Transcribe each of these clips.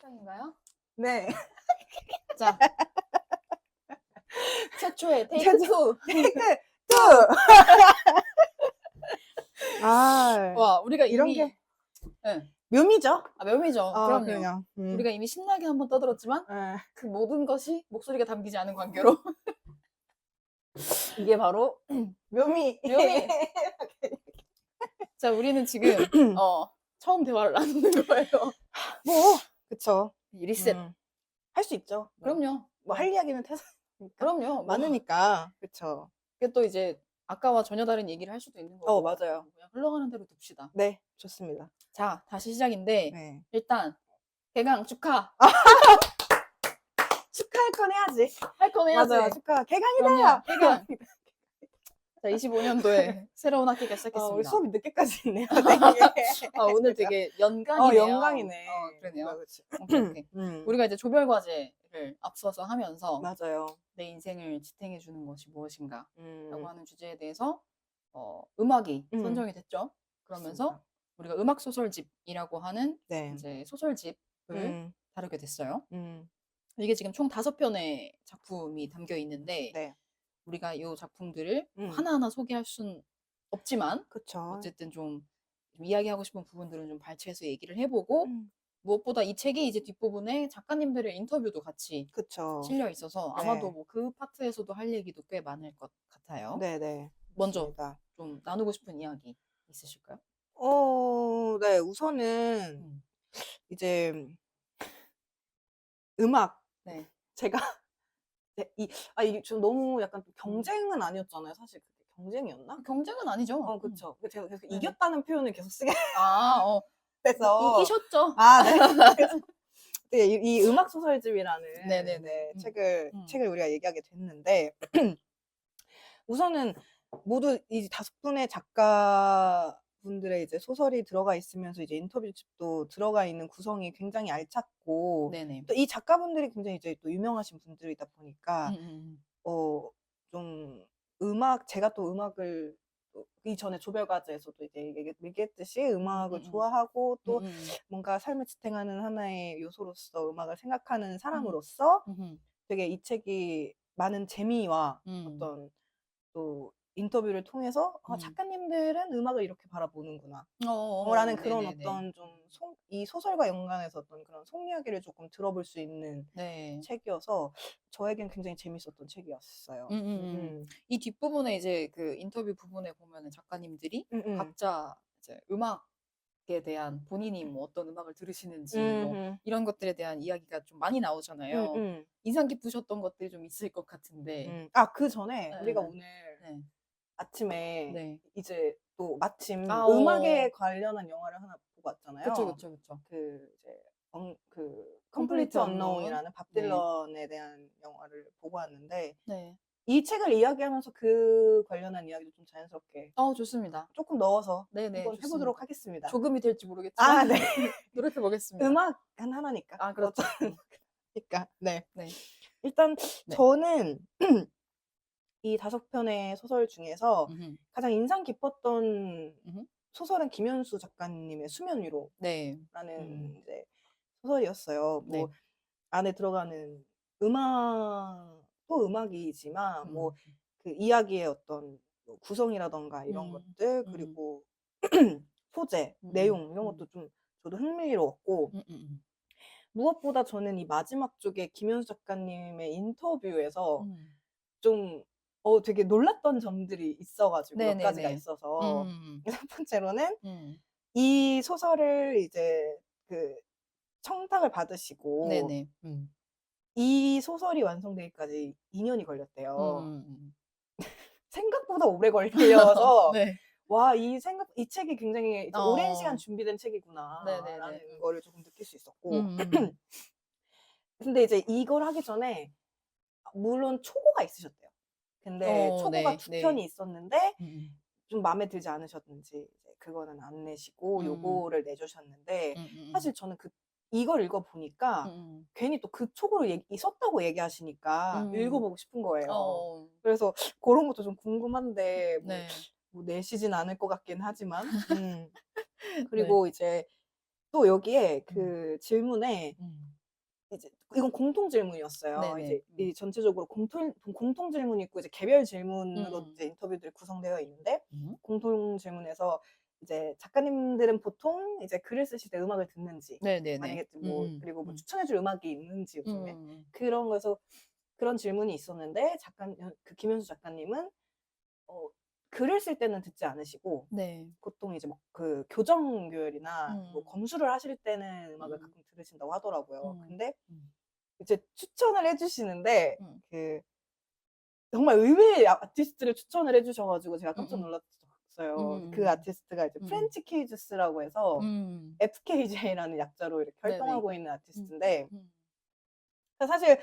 시작인가요? 네. 자, 최초의 테이크 최초. 2. 테이크 2. 아, 와, 우리가 이런 이미 게 네. 묘미죠? 묘미죠. 그럼요. 그냥. 우리가 이미 신나게 한번 떠들었지만 예. 그 모든 것이 목소리가 담기지 않은 관계로 이게 바로 묘미. 묘미. 자, 우리는 지금 처음 대화를 나누는 거예요. 뭐, 그쵸. 리셋. 할 수 있죠. 그럼요. 뭐 할 이야기는 그럼요. 많으니까. 그쵸. 그게 또 이제 아까와 전혀 다른 얘기를 할 수도 있는 거고. 맞아요. 그냥 흘러가는 대로 둡시다. 네, 좋습니다. 자, 다시 시작인데 네. 일단 개강 축하. 축하할 건 해야지. 할 건 해야지. 맞아요. 축하. 개강이다. 그럼요. 개강. 자, 25년도에 새로운 학기가 우리 시작했습니다. 수업이 늦게까지 있네요. 오늘 되게 연강이네요. 연강이네. 그러네요. 그치. 오케이. 우리가 이제 조별 과제를 앞서서 하면서 맞아요. 내 인생을 지탱해 주는 것이 무엇인가 라고 음. 하는 주제에 대해서 음악이 음. 선정이 됐죠. 그러면서 맞습니다. 우리가 음악 소설집이라고 하는 네. 이제 소설집을 다루게 됐어요. 음. 이게 지금 총 5편의 작품이 담겨 있는데 네. 우리가 이 작품들을 음. 하나하나 소개할 순 없지만 그쵸. 어쨌든 좀 이야기하고 싶은 부분들은 좀 발췌해서 얘기를 해보고 무엇보다 이 책의 이제 뒷부분에 작가님들의 인터뷰도 같이 그쵸. 실려 있어서 네. 아마도 뭐 그 파트에서도 할 얘기도 꽤 많을 것 같아요. 네네. 먼저 맞습니다. 좀 나누고 싶은 이야기 있으실까요? 네. 우선은 이제 음악. 네. 제가 네, 이게 좀 너무 약간 경쟁은 아니었잖아요. 사실 그게 경쟁이었나? 경쟁은 아니죠. 그쵸. 제가 계속 네네. 이겼다는 표현을 계속 쓰게 돼서. 이기셨죠? 네. 그래서 이 음악 소설집이라는 네네네. 책을 우리가 얘기하게 됐는데 우선은 모두 이 5분의 작가분들의 이제 소설이 들어가 있으면서 이제 인터뷰집도 들어가 있는 구성이 굉장히 알찼고 네네. 또 이 작가분들이 굉장히 이제 또 유명하신 분들이다 보니까 좀 제가 또 음악을 이전에 조별과제에서도 이제 얘기했듯이 음악을 좋아하고 또 뭔가 삶을 지탱하는 하나의 요소로서 음악을 생각하는 사람으로서 되게 이 책이 많은 재미와 어떤 또 인터뷰를 통해서 작가님들은 음악을 이렇게 바라보는구나 라는 그런 네네네. 어떤 좀 이 소설과 연관해서 어떤 그런 속 이야기를 조금 들어볼 수 있는 네. 책이어서 저에겐 굉장히 재밌었던 책이었어요. 이 뒷부분에 이제 그 인터뷰 부분에 보면은 작가님들이 각자 이제 음악에 대한 본인이 뭐 어떤 음악을 들으시는지 뭐 이런 것들에 대한 이야기가 좀 많이 나오잖아요. 인상 깊으셨던 것들이 좀 있을 것 같은데. 그 전에 우리가 오늘 아침에 네. 이제 또 마침 아, 음악에 관련한 영화를 하나 보고 왔잖아요. 그쵸. 그 이제 그 Complete 컴플리트 언노운이라는 밥 네. 딜런에 대한 영화를 보고 왔는데 네. 이 책을 이야기하면서 그 관련한 이야기도 좀 자연스럽게 좋습니다. 조금 넣어서 네네, 한번 좋습니다. 해보도록 하겠습니다. 조금이 될지 모르겠지만 네. 노력해 보겠습니다. 음악은 하나니까. 그렇죠. 그러니까 네. 네. 일단 네. 저는 이 5편의 소설 중에서 가장 인상 깊었던 소설은 김현수 작가님의 수면 위로라는 이제 소설이었어요. 네. 뭐 안에 들어가는 음악도 음악이지만 뭐 그 이야기의 어떤 뭐 구성이라던가 이런 것들 그리고 소재, 내용 이런 것도 좀 저도 흥미로웠고 무엇보다 저는 이 마지막 쪽에 김현수 작가님의 인터뷰에서 좀 되게 놀랐던 점들이 있어가지고 몇 가지가 있어서 첫 번째로는 이 소설을 이제 그 청탁을 받으시고 네네. 이 소설이 완성되기까지 2년이 걸렸대요. 생각보다 오래 걸려서 네. 와, 이 책이 굉장히 이제 오랜 시간 준비된 책이구나라는 네네네. 거를 조금 느낄 수 있었고 근데 이제 이걸 하기 전에 물론 초고가 있으셨대요. 근데 초고가 네. 2편이 있었는데 좀 마음에 들지 않으셨는지 이제 그거는 안 내시고 요거를 내주셨는데 사실 저는 이걸 읽어보니까 괜히 또 그 초고를 썼다고 얘기하시니까 읽어보고 싶은 거예요. 그래서 그런 것도 좀 궁금한데 뭐 내시진 않을 것 같긴 하지만 그리고 이제 또 여기에 그 질문에 이제 이건 공통 질문이었어요. 네네. 이제 이 전체적으로 공통 질문이 있고 이제 개별 질문으로 이제 인터뷰들이 구성되어 있는데 음. 공통 질문에서 이제 작가님들은 보통 이제 글을 쓰실 때 음악을 듣는지 네네네. 만약에 뭐 그리고 뭐 음. 추천해 줄 음악이 있는지 요즘에 음. 그런 거에서 그런 질문이 있었는데 그 김현수 작가님은 글을 쓸 때는 듣지 않으시고 네. 보통 이제 뭐 그 교정 교열이나 뭐 음. 검수를 하실 때는 음악을 음. 가끔 들으신다고 하더라고요. 음. 근데 음. 이제 추천을 해 주시는데 음. 그 정말 의외의 아티스트를 추천을 해 주셔 가지고 제가 깜짝 음음. 놀랐어요. 그 음음. 아티스트가 이제 음음. 프렌치 키즈스라고 해서 음. FKJ라는 약자로 이렇게 네네. 활동하고 있는 음. 아티스트인데 음. 사실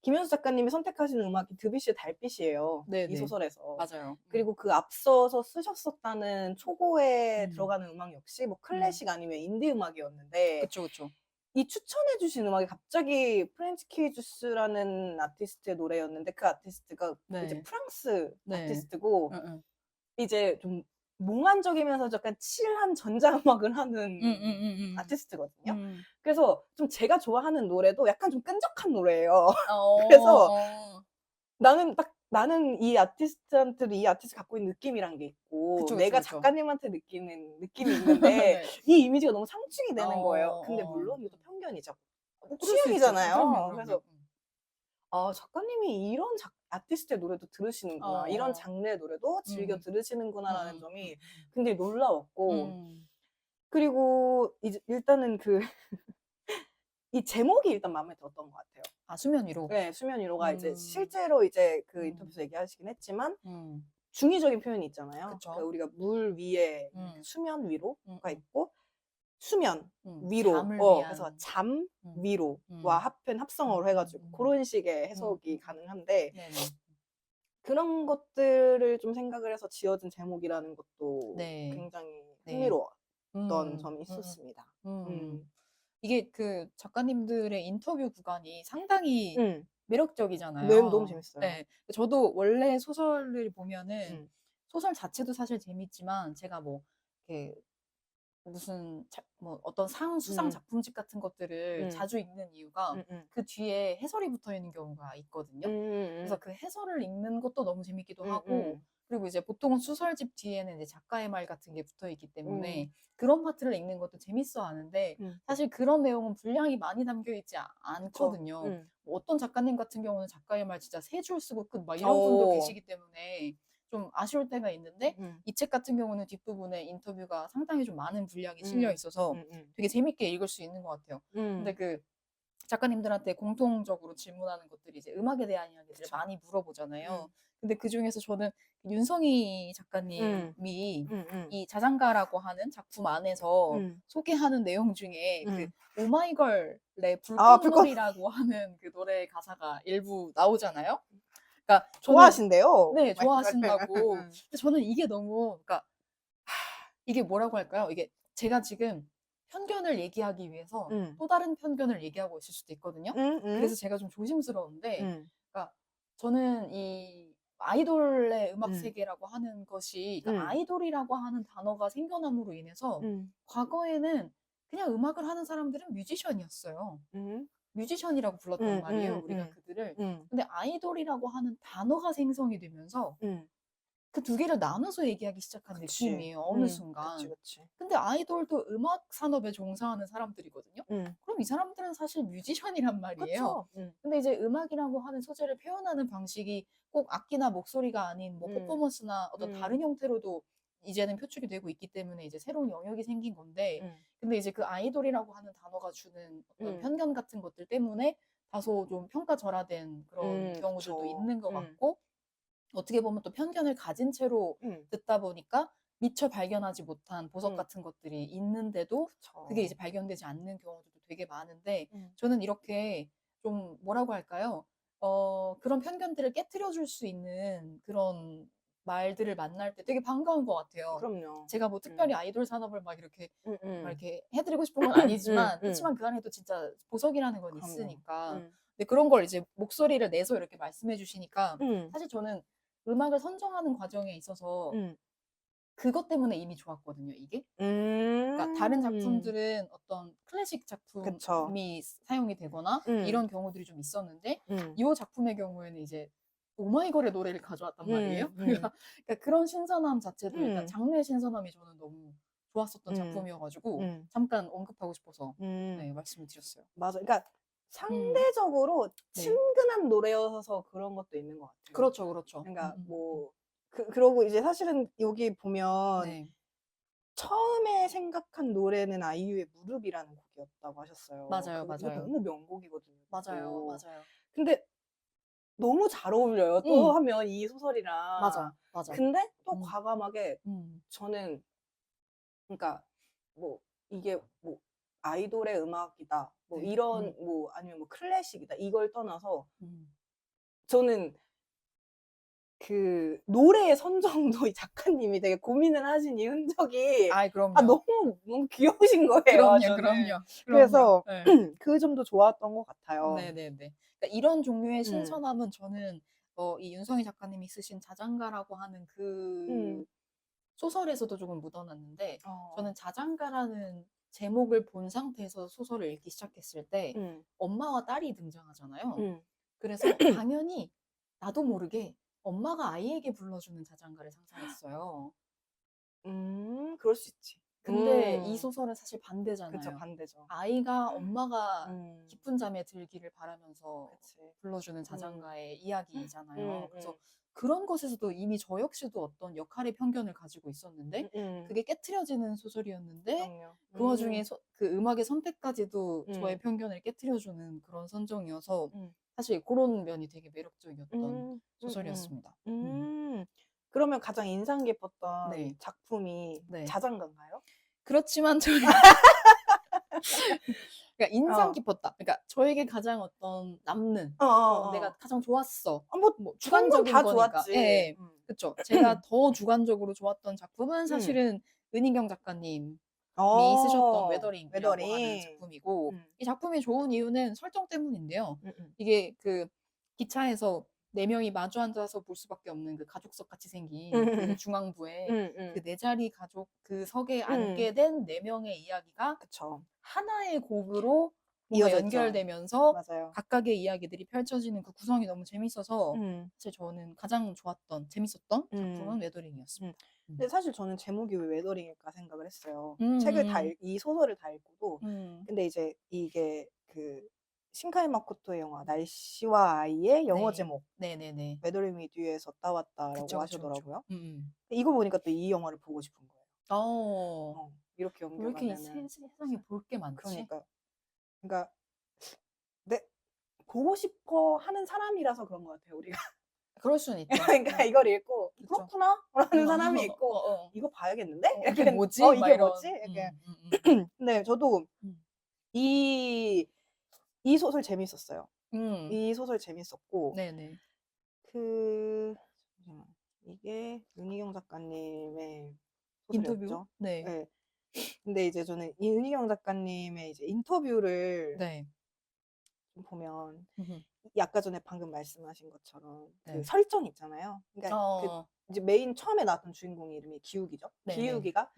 김현수 작가님이 선택하시는 음악이 드뷔시의 달빛이에요, 이 네네. 소설에서. 맞아요. 그리고 그 앞서서 쓰셨었다는 초고에 음. 들어가는 음악 역시 뭐 음. 클래식 아니면 인디 음악이었는데 그쵸, 그쵸. 이 추천해 주신 음악이 갑자기 프렌치 키즈스라는 아티스트의 노래였는데 그 아티스트가 이제 네. 프랑스 네. 아티스트고 음음. 이제 좀 몽환적이면서 약간 칠한 전자음악을 하는 음음음음음. 아티스트거든요. 음. 그래서 좀 제가 좋아하는 노래도 약간 좀 끈적한 노래예요. 그래서 어. 나는 이 아티스트한테도 이 아티스트가 갖고 있는 느낌이란 게 있고 그쵸, 그쵸, 내가 그쵸. 작가님한테 느끼는 느낌이 있는데 네. 이 이미지가 너무 상충이 어 되는 거예요. 근데 어. 물론 이것도 편견이죠. 그럴 수 있죠. 그럼요, 취향이잖아요. 그럼요. 그래서 '아 작가님이 이런 아티스트의 노래도 들으시는구나. 이런 어. 장르의 노래도 즐겨 음. 들으시는구나.'라는 음음. 점이 굉장히 놀라웠고 음. 그리고 이제 일단은 이 제목이 일단 마음에 들었던 것 같아요. 아 수면 위로. 네. 수면 위로가 이제 음. 실제로 이제 그 음. 인터뷰에서 얘기하시긴 했지만 음. 중의적인 표현이 있잖아요. 그러니까 그쵸. 우리가 물 위에 이렇게 음. 수면 위로가 음음. 있고 수면 위로 잠을 그래서 위한. 잠 음. 위로와 음. 합성어로 해 가지고 고런 식의 해석이 음음음. 가능한데 네네. 그런 것들을 좀 생각을 해서 지어진 제목이라는 것도 네. 굉장히 네. 흥미로웠던 점이 음음. 있었습니다. 음. 음. 이게 그 작가님들의 인터뷰 구간이 상당히 음. 네. 너무 매력적이잖아요. 재밌어요. 네. 저도 원래 소설을 보면은 음. 소설 자체도 사실 재밌지만 제가 뭐 이렇게 무슨 뭐 어떤 수상 음. 작품집 같은 것들을 음. 자주 읽는 이유가 음음. 그 뒤에 해설이 붙어 있는 경우가 있거든요. 그래서 음음. 그 해설을 읽는 것도 너무 재밌기도 하고 음음. 그리고 이제 보통은 수설집 뒤에는 이제 작가의 말 같은 게 붙어 있기 음. 때문에 그런 파트를 읽는 것도 재밌어 하는데 음. 사실 그런 내용은 분량이 많이 담겨 있지 그쵸. 않거든요. 뭐 어떤 작가님 같은 경우는 작가의 말 진짜 3줄 쓰고 끝 막 이런 분도 어. 계시기 때문에 좀 아쉬울 때가 있는데 음. 이 책 같은 경우는 뒷부분에 인터뷰가 상당히 좀 많은 분량이 실려 음. 있어서 음음. 되게 재밌게 읽을 수 있는 것 같아요. 근데 음. 그 작가님들한테 공통적으로 질문하는 것들이 이제 음악에 대한 이야기들을 그쵸. 많이 물어보잖아요. 음. 근데 그중에서 저는 윤성희 음. 작가님이 음음. 이 자장가라고 하는 작품 안에서 음. 소개하는 내용 중에 그 음. 오마이걸의 아 불꽃 불꽃놀이라고 하는 그 노래 가사가 일부 나오잖아요. 그러니까 저는 좋아하신대요. 네, 오마이걸. 좋아하신다고. 근데 저는 이게 너무 그러니까 이게 뭐라고 할까요? 이게 제가 지금 편견을 얘기하기 위해서 음. 또 다른 편견을 얘기하고 있을 수도 있거든요. 음음. 그래서 제가 좀 조심스러운데, 음. 그러니까 저는 이 아이돌의 음악 음. 세계라고 하는 것이, 그러니까 음. 아이돌이라고 하는 단어가 생겨남으로 인해서 음. 과거에는 그냥 음악을 하는 사람들은 뮤지션이었어요. 음. 뮤지션이라고 불렀단 말이에요, 우리가 그들을. 음. 근데 아이돌이라고 하는 단어가 생성이 되면서 음. 그 두 개를 나눠서 얘기하기 시작한 그치. 느낌이에요, 어느 그치, 순간. 그치. 근데 아이돌도 음악 산업에 종사하는 사람들이거든요. 음. 그럼 이 사람들은 사실 뮤지션이란 말이에요. 그쵸. 근데 이제 음악이라고 하는 소재를 표현하는 방식이 꼭 악기나 목소리가 아닌 뭐 음. 퍼포먼스나 어떤 음. 다른 형태로도 이제는 표출이 되고 있기 때문에 이제 새로운 영역이 생긴 건데, 음. 근데 이제 그 아이돌이라고 하는 단어가 주는 어떤 음. 편견 같은 것들 때문에 다소 좀 평가절하된 그런 경우들도 그쵸. 있는 것 같고, 어떻게 보면 또 편견을 가진 채로 음. 듣다 보니까 미처 발견하지 못한 보석 음. 같은 것들이 있는데도 그게 그쵸. 이제 발견되지 않는 경우들도 되게 많은데, 음. 저는 이렇게 좀 뭐라고 할까요? 그런 편견들을 깨트려 줄 수 있는 그런 말들을 만날 때 되게 반가운 것 같아요. 그럼요. 제가 뭐 음. 특별히 아이돌 산업을 막 음음. 이렇게 해드리고 싶은 건 아니지만, 음. 그렇지만 그 안에도 진짜 보석이라는 건 그럼요. 있으니까. 음. 근데 그런 걸 이제 목소리를 내서 이렇게 말씀해 주시니까 음. 사실 저는 음악을 선정하는 과정에 있어서 음. 그것 때문에 이미 좋았거든요, 이게. 그러니까 다른 작품들은 어떤 클래식 그쵸. 작품이 사용이 되거나 이런 경우들이 좀 있었는데 이 작품의 경우에는 이제 오마이걸의 노래를 가져왔단 말이에요. 그러니까 그런 신선함 자체도 일단 장르의 신선함이 저는 너무 좋았었던 작품이어가지고 잠깐 언급하고 싶어서 네, 말씀을 드렸어요. 맞아. 그러니까 상대적으로 네. 친근한 노래여서 그런 것도 있는 것 같아요. 그렇죠, 그렇죠. 그러니까 그러고 이제 사실은 여기 보면 네. 처음에 생각한 노래는 아이유의 무릎이라는 곡이었다고 하셨어요. 맞아요, 이거 맞아요. 너무 명곡이거든요. 맞아요, 또. 맞아요. 근데 너무 잘 어울려요. 또 하면 이 소설이랑. 맞아, 맞아. 근데 또 과감하게 음. 저는 그러니까 뭐 이게 뭐 아이돌의 음악이다. 뭐 네. 이런 뭐 아니면 뭐 클래식이다. 이걸 떠나서 저는 그 노래의 선정도 이 작가님이 되게 고민을 하신 이 흔적이 아이, 그럼요. 너무 귀여우신 거예요. 그럼요, 저는. 그럼요. 그래서 네. 그 점도 좋았던 것 같아요. 네네네. 그러니까 이런 종류의 신선함은 저는 이 윤성희 작가님이 쓰신 자장가라고 하는 그 소설에서도 조금 묻어났는데 저는 자장가라는 제목을 본 상태에서 소설을 읽기 시작했을 때 엄마와 딸이 등장하잖아요. 그래서 당연히 나도 모르게 엄마가 아이에게 불러주는 자장가를 상상했어요. 그럴 수 있지. 근데 이 소설은 사실 그쵸, 반대잖아요. 반대죠. 아이가 엄마가 깊은 잠에 들기를 바라면서 그치. 불러주는 자장가의 이야기잖아요. 그래서 그런 것에서도 이미 저 역시도 어떤 역할의 편견을 가지고 있었는데 그게 깨트려지는 소설이었는데 그럼요. 그 와중에 그 음악의 선택까지도 저의 편견을 깨트려주는 그런 선정이어서 사실 그런 면이 되게 매력적이었던 소설이었습니다. 그러면 가장 인상 깊었던 네. 작품이 네. 자장가인가요? 그렇지만 저는 그러니까 인상 깊었다. 그러니까 저에게 가장 어떤 남는 내가 가장 좋았어. 뭐 주관적인 다 거니까. 좋았지. 예. 그쵸. 제가 더 주관적으로 좋았던 작품은 사실은 은희경 작가님이 쓰셨던 웨더링이라고 하는 작품이고 이 작품이 좋은 이유는 설정 때문인데요. 이게 그 기차에서 4명이 마주 앉아서 볼 수밖에 없는 그 가족석 같이 생긴 그 중앙부에 그 4자리 가족 그 석에 앉게 된 4명의 이야기가 그쵸. 하나의 곡으로 뭔가 이어져 있죠. 연결되면서 맞아요. 각각의 이야기들이 펼쳐지는 그 구성이 너무 재밌어서 사실 저는 가장 좋았던 재밌었던 작품은 웨더링이었습니다. 근데 사실 저는 제목이 왜 웨더링일까 생각을 했어요. 음. 이 소설을 다 읽고도 음. 근데 이제 이게 그 신카이 마코토의 영화 날씨와 아이의 영어 네. 제목 네네네. 웨더링 위드 유에서 따왔다라고 그쵸, 그쵸, 그쵸. 하시더라고요. 이거 보니까 또 이 영화를 보고 싶은 거예요. 이렇게 왜 이렇게 연결하면은 세상에 볼 게 많지? 그러니까 보고 싶어 하는 사람이라서 그런 것 같아요, 우리가. 그럴 수는 있죠. 그러니까 이걸 읽고 그쵸. 그렇구나 라는 사람이 있고 이거 봐야겠는데? 이게 뭐지? 이게 이런. 뭐지? 이렇게. 네, 저도 이 소설 재밌었어요. 이 소설 재밌었고 네네. 잠시만. 이게 윤희경 작가님의 인터뷰? 소설이었죠. 네. 네. 근데 이제 저는 이 윤희경 작가님의 이제 인터뷰를 네. 좀 보면 음흠. 아까 전에 방금 말씀하신 것처럼 그 네. 설정 있잖아요. 그러니까 그 이제 메인 처음에 나왔던 주인공 이름이 기욱이죠. 네네. 기욱이가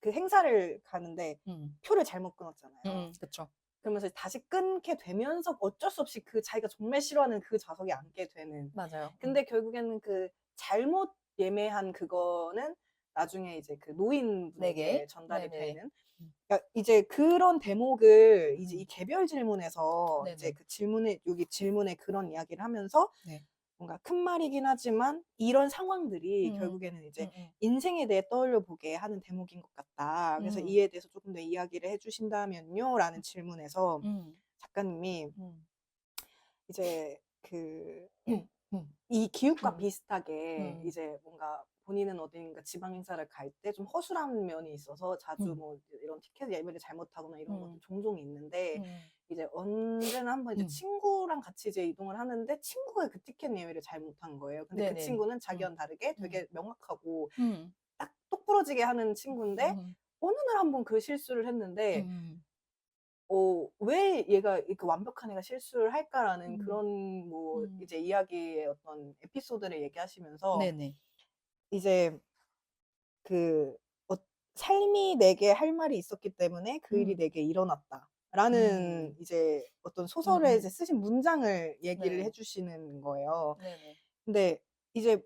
그 행사를 가는데 표를 잘못 끊었잖아요. 그쵸. 그러면서 다시 끊게 되면서 어쩔 수 없이 그 자기가 정말 싫어하는 그 좌석에 앉게 되는. 맞아요. 근데 결국에는 그 잘못 예매한 그거는 나중에 이제 그 노인분에게 전달이 네네. 되는. 그러니까 이제 그런 대목을 이제 이 음. 개별 질문에서 이제 네네. 그 여기 질문에 그런 이야기를 하면서 네. 뭔가 큰 말이긴 하지만 이런 상황들이 결국에는 이제 인생에 대해 떠올려 보게 하는 대목인 것 같다. 그래서 이에 대해서 조금 더 이야기를 해주신다면요? 라는 질문에서 작가님이 이제 이 기육과 비슷하게 이제 뭔가 본인은 어딘가 지방 행사를 갈 때 좀 허술한 면이 있어서 자주 뭐 이런 티켓 예매를 잘못하거나 이런 것도 종종 있는데 이제 언제나 한번 이제 친구랑 같이 이제 이동을 하는데 친구가 그 티켓 예매를 잘못한 거예요. 근데 그 네네. 친구는 자기와는 다르게 되게 명확하고 딱 똑부러지게 하는 친구인데 어느 날 한번 그 실수를 했는데 왜 얘가 이렇게 완벽한 애가 실수를 할까라는 그런 뭐 이제 이야기의 어떤 에피소드를 얘기하시면서 네네. 이제 그 어, 삶이 내게 할 말이 있었기 때문에 그 일이 음. 내게 일어났다라는 음. 이제 어떤 소설에 음음. 이제 쓰신 문장을 얘기를 네. 해주시는 거예요. 네네. 근데 이제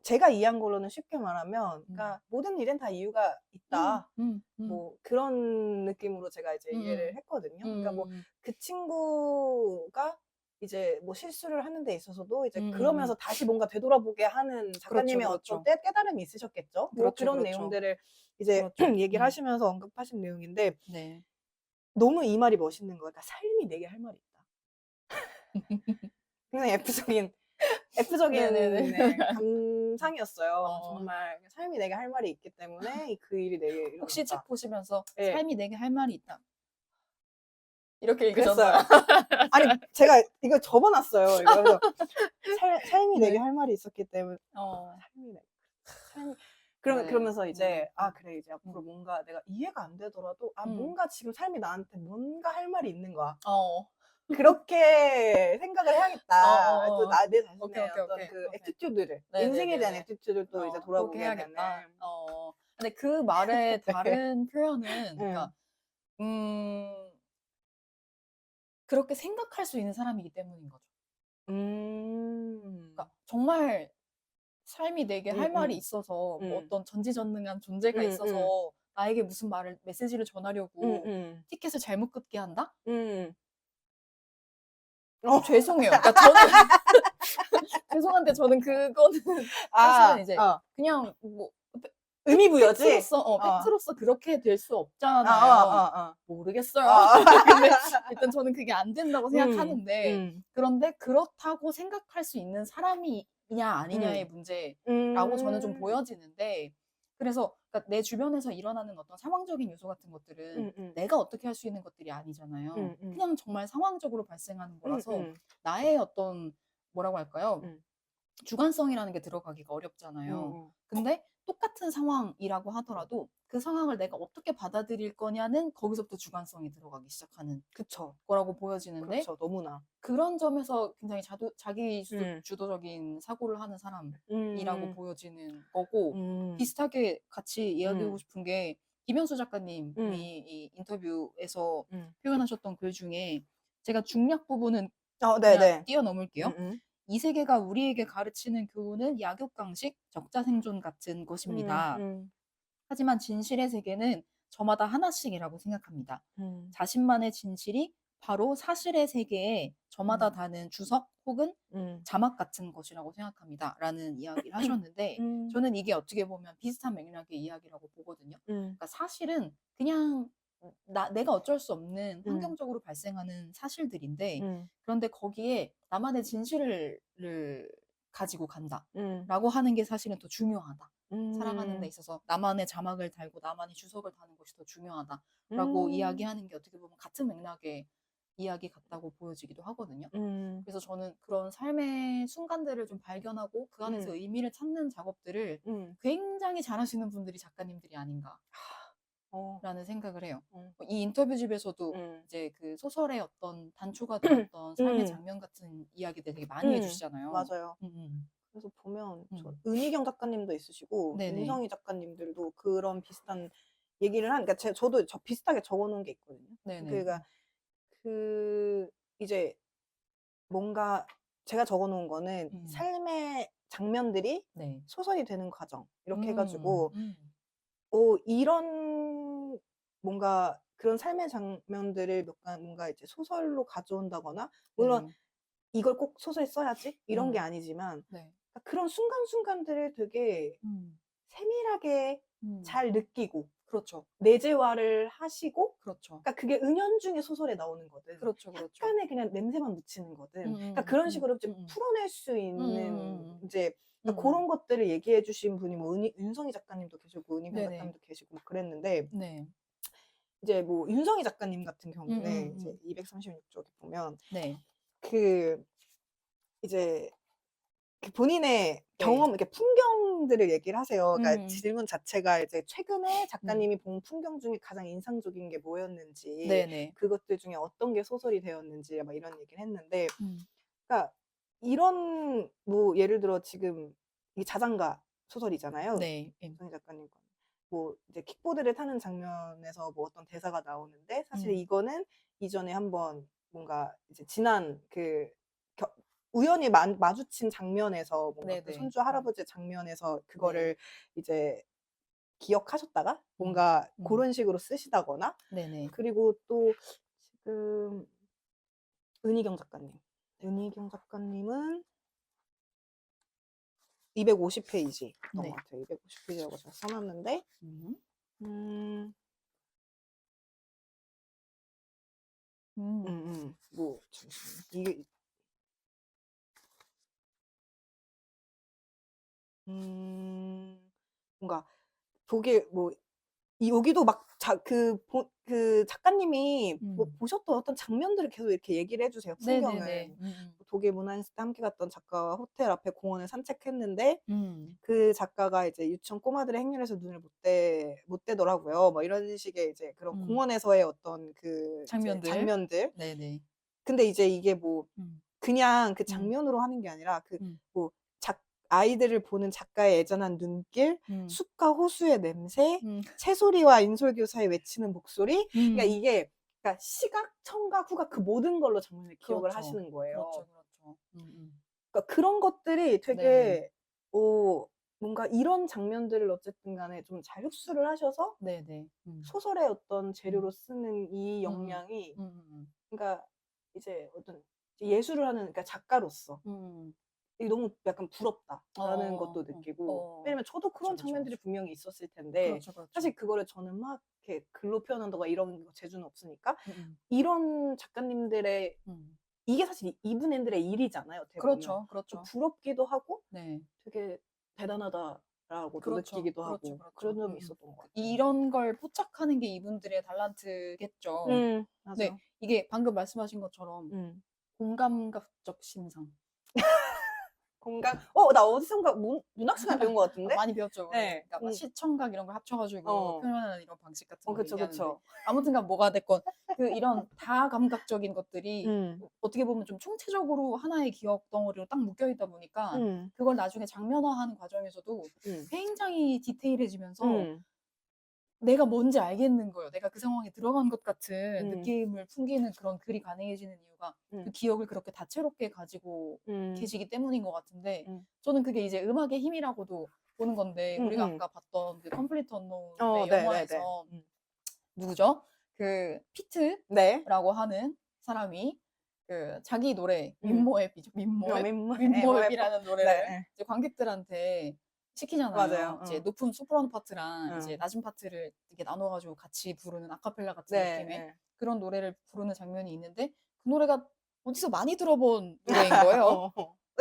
제가 이해한 걸로는 쉽게 말하면, 음. 그러니까 모든 일엔 다 이유가 음. 있다. 음. 음. 뭐 그런 느낌으로 제가 이제 이해를 음음. 했거든요. 그러니까 뭐 음. 그 친구가 이제 뭐 실수를 하는 데 있어서도 이제 음음음. 그러면서 다시 뭔가 되돌아보게 하는 그렇죠, 작가님의 어떤 그렇죠. 깨달음이 있으셨겠죠. 뭐 그렇죠, 그런 그렇죠. 내용들을 이제 그렇죠. 얘기를 하시면서 언급하신 내용인데, 네. 너무 이 말이 멋있는 거예요. 그러니까 삶이 내게 할 말이 있다. 굉장히 F적인 네네네. 네, 감상이었어요. 어. 정말 삶이 내게 할 말이 있기 때문에 그 일이 내게 혹시 책 일어났다. 보시면서 예, '삶이 내게 할 말이 있다.' 이렇게 읽으셨나요? 그랬어요. 아니, 제가 이거 적어놨어요. 이거 그래서 삶이 내게 네. 할 말이 있었기 때문에 어. 삶이 내 삶이 네. 그러면서 이제 그래, 이제 앞으로 음. 뭔가 내가 이해가 안 되더라도 음. 뭔가 지금 삶이 나한테 뭔가 할 말이 있는 거야. 어. 그렇게 생각을 해야겠다. 또 어어어어. 내 오케이, 자신의 오케이, 어떤 오케이, 그 오케이. 애티튜드를, 인생에 대한 네네네네. 애티튜드를 또 이제 그렇게 돌아보게 되는. 해야겠다. 근데 그 말의 네. 다른 표현은 응. 그러니까 음 그렇게 생각할 수 있는 사람이기 때문인 거죠. 음. 그러니까 정말 삶이 내게 할 말이 음음. 있어서 뭐 음. 어떤 전지전능한 존재가 음음. 있어서 나에게 무슨 메시지를 전하려고 음음. 티켓을 잘못 끊게 한다? 음. 어. 죄송해요. 그러니까 저는 죄송한데 저는 그거는 사실은 이제 어. 그냥 뭐 의미 부여지? 어. 팩트로서 그렇게 될 수 없잖아요. 어어어어. 모르겠어요. 어. 근데 일단 저는 그게 안 된다고 음. 생각하는데 음. 그런데 그렇다고 생각할 수 있는 사람이냐 아니냐의 음. 문제라고 저는 좀 음. 보여지는데 그래서 그러니까 내 주변에서 일어나는 어떤 상황적인 요소 같은 것들은 음음. 내가 어떻게 할 수 있는 것들이 아니잖아요. 음음. 그냥 정말 상황적으로 발생하는 거라서 음음. 나의 어떤 뭐라고 할까요? 음. 주관성이라는 게 들어가기가 어렵잖아요. 어어. 근데 똑같은 상황이라고 하더라도 그 상황을 내가 어떻게 받아들일 거냐는 거기서부터 주관성이 들어가기 시작하는 그쵸. 거라고 보여지는데 그렇죠. 너무나. 그런 점에서 굉장히 자기 음. 주도적인 사고를 하는 사람이라고 음. 보여지는 거고 음. 비슷하게 같이 이야기하고 음. 싶은 게 김현수 작가님이 음. 이 인터뷰에서 음. 표현하셨던 글 중에 제가 중략 부분은 그냥 네네. 뛰어넘을게요. 음음. 이 세계가 우리에게 가르치는 교훈은 약육강식, 적자생존 같은 것입니다. 음. 하지만 진실의 세계는 저마다 하나씩이라고 생각합니다. 음. 자신만의 진실이 바로 사실의 세계에 저마다 음. 다는 주석 혹은 음. 자막 같은 것이라고 생각합니다. 라는 이야기를 하셨는데 음. 저는 이게 어떻게 보면 비슷한 맥락의 이야기라고 보거든요. 음. 그러니까 사실은 그냥 내가 어쩔 수 없는 음. 환경적으로 발생하는 사실들인데 음. 그런데 거기에 나만의 진실을 가지고 음. 간다라고 하는 게 사실은 더 중요하다. 살아가는 데 음. 있어서 나만의 자막을 달고 나만의 주석을 다는 것이 더 중요하다라고 음. 이야기하는 게 어떻게 보면 같은 맥락의 이야기 같다고 보여지기도 하거든요. 음. 그래서 저는 그런 삶의 순간들을 좀 발견하고 그 안에서 음. 의미를 찾는 작업들을 음. 굉장히 잘하시는 분들이 작가님들이 아닌가라는 어. 생각을 해요. 음. 이 인터뷰집에서도 음. 이제 그 소설의 어떤 단초가 되었던 삶의 음. 장면 같은 이야기들 되게 많이 해주시잖아요. 맞아요. 음, 음, 그래서 보면 음. 은희경 작가님도 있으시고 네네. 윤성희 작가님들도 그런 비슷한 얘기를 그러니까 저도 비슷하게 적어 놓은 게 있거든요. 네네. 그러니까 그 이제 뭔가 제가 적어 놓은 거는 음. 삶의 장면들이 네. 소설이 되는 과정 이렇게 해 음. 가지고 음. 이런 뭔가 그런 삶의 장면들을 뭔가 이제 소설로 가져온다거나, 물론 네. '이걸 꼭 소설에 써야지.' 이런 게 음. 아니지만 네. 그런 순간순간들을 되게 음. 세밀하게 음. 잘 느끼고 그렇죠. 내재화를 하시고, 그렇죠. 그러니까 그게 은연중에 소설에 나오는 거든 그렇죠, 그렇죠. 약간의 그냥 냄새만 묻히는 거든, 그러니까 음음. 그런 식으로 좀 음음. 풀어낼 수 있는 음음음음. 이제 그러니까 음음. 고런 것들을 얘기해 주신 분이 뭐 윤성희 작가님도 계시고 은희경 네네. 작가님도 계시고 막 그랬는데, 네. 이제 뭐 윤성희 작가님 같은 경우는 이제 음음음. 236쪽에 보면 네. 그 이제 그 본인의 네. 경험, 이렇게 풍경들을 얘기를 하세요. 그러니까 음. 질문 자체가 이제 최근에 음. 작가님이 본 풍경 중에 가장 인상적인 게 뭐였는지, 네네. 그것들 중에 어떤 게 소설이 되었는지 막 이런 얘기를 했는데, 음. 그러니까 이런 뭐 예를 들어 지금 이 자장가 소설이잖아요. 네. 윤성희 작가님 거. 뭐 이제 킥보드를 타는 장면에서 뭐 어떤 대사가 나오는데 사실 이거는 이전에 한번 뭔가 이제 지난 그 우연히 마주친 장면에서 뭔가 그 네네. 손주 할아버지 장면에서 네. 그거를 이제 기억하셨다가 뭔가 그런 식으로 쓰시다거나 네네. 그리고 또 지금 은희경 작가님. 은희경 작가님은 250페이지였던 네. 것 같아요. 250페이지라고 제가 써놨는데, 음. 음, 뭐, 잠시만요. 이게, 뭔가, 독일, 뭐, 여기도 막, 그 작가님이 뭐 보셨던 어떤 장면들을 계속 이렇게 얘기를 해주세요. 풍경을. 네네네. 독일 문화인스 때 함께 갔던 작가와 호텔 앞에 공원을 산책했는데, 음. 그 작가가 이제 유치원 꼬마들의 행렬에서 눈을 못 떼더라고요. 뭐 이런 식의 이제 그런 공원에서의 어떤 그 이제 장면들. 네네. 근데 이제 이게 뭐 그냥 그 음. 장면으로 하는 게 아니라 그 음. 뭐 아이들을 보는 작가의 애잔한 눈길, 숲과 호수의 냄새, 새소리와 인솔교사의 외치는 목소리. 그러니까 이게 그러니까 시각, 청각, 후각 그 모든 걸로 장면을 기억을 그렇죠. 하시는 거예요. 그렇죠, 그렇죠. 그러니까 그런 것들이 네네. 되게 뭔가 이런 장면들을 어쨌든 간에 좀 잘 흡수를 하셔서 네네. 소설의 어떤 재료로 쓰는 이 역량이 그러니까 이제 어떤 예술을 하는 그러니까 작가로서 이게 너무 약간 부럽다라는 것도 느끼고 왜냐면 저도 그런 그쵸, 그쵸, 장면들이 그쵸. 분명히 있었을 텐데 그렇죠, 그렇죠. 사실 그거를 저는 막 이렇게 글로 표현한다거나 이런 재주는 없으니까 음음. 이런 작가님들의 이게 사실 이분들의 일이잖아요. 어떻게 보면. 그렇죠, 그렇죠. 부럽기도 하고 네. 되게 대단하다라고도 그렇죠, 느끼기도 그렇죠, 하고 그렇죠. 그런 점이 있었던 것 같아요. 이런 걸 포착하는 게 이분들의 달란트겠죠. 네, 맞아. 이게 방금 말씀하신 것처럼 공감각적 심상. 공감. 나 어디선가 문학 시간에 배운 것 같은데? 많이 배웠죠, 우리. 네. 그러니까 막 시청각 이런 걸 합쳐가지고 어. 표현하는 이런 방식 같은 거 그쵸, 얘기하는데 그쵸. 아무튼간 뭐가 됐건 이런 다감각적인 것들이 음. 어떻게 보면 좀 총체적으로 하나의 기억 덩어리로 딱 묶여 있다 보니까 그걸 나중에 장면화하는 과정에서도 굉장히 디테일해지면서 내가 뭔지 알겠는 거예요. 내가 그 상황에 들어간 것 같은 느낌을 풍기는 그런 글이 가능해지는 이유가 그 기억을 그렇게 다채롭게 가지고 계시기 때문인 것 같은데 저는 그게 이제 음악의 힘이라고도 보는 건데 우리가 아까 봤던 그 컴플리트 언노운의 네네네. 영화에서 누구죠? 그 네. 피트라고 하는 사람이 그 자기 노래 윈모앱이죠. 윈모앱이라는 노래를 네. 이제 관객들한테 시키잖아요. 맞아요. 이제 높은 소프라노 파트랑 이제 낮은 파트를 이렇게 나눠가지고 같이 부르는 아카펠라 같은 느낌의 그런 노래를 부르는 장면이 있는데 그 노래가 어디서 많이 들어본 노래인 거예요.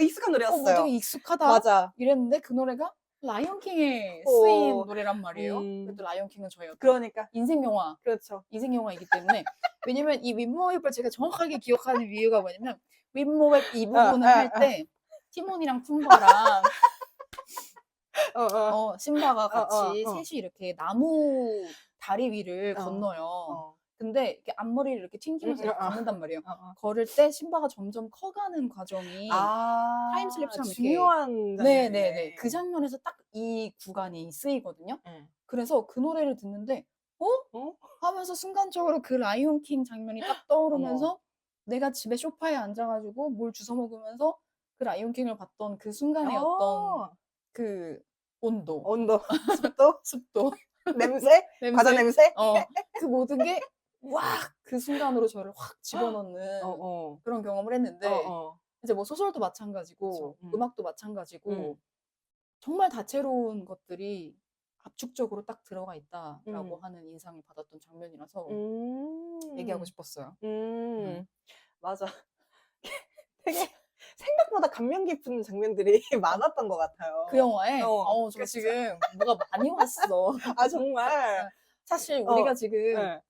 익숙한 뭐 노래였어요. 되게 익숙하다 맞아. 이랬는데 그 노래가 라이온킹에 쓰인 노래란 말이에요. 그래도 라이온킹은 저의 어떤 그러니까. 인생 영화, 그렇죠. 인생 영화이기 때문에 왜냐면 이 윈모앱을 제가 정확하게 기억하는 이유가 뭐냐면 윈모앱 이 부분을 할 때 티몬이랑 푼바랑 심바가 같이 셋이 이렇게 나무 다리 위를 건너요. 근데 이렇게 앞머리를 이렇게 튕기면서 이렇게 걷는단 말이에요. 걸을 때 심바가 점점 커가는 과정이 타임슬립처럼 이렇게 중요한 네네네 그 장면에서 딱 이 구간이 쓰이거든요. 그래서 그 노래를 듣는데 하면서 순간적으로 그 라이온킹 장면이 딱 떠오르면서 내가 집에 소파에 앉아가지고 뭘 주워 먹으면서 그 라이온킹을 봤던 그 순간의 어떤 그 온도, 습도, 냄새, 과자 냄새, 그 모든 게 그 순간으로 저를 확 집어넣는 그런 경험을 했는데 이제 뭐 소설도 마찬가지고 음악도 마찬가지고 정말 다채로운 것들이 압축적으로 딱 들어가 있다라고 하는 인상을 받았던 장면이라서 얘기하고 싶었어요. 맞아. 되게 생각보다 감명 깊은 장면들이 많았던 것 같아요. 그 영화에 저 지금 뭐가 많이 왔어. 정말. 사실 우리가 지금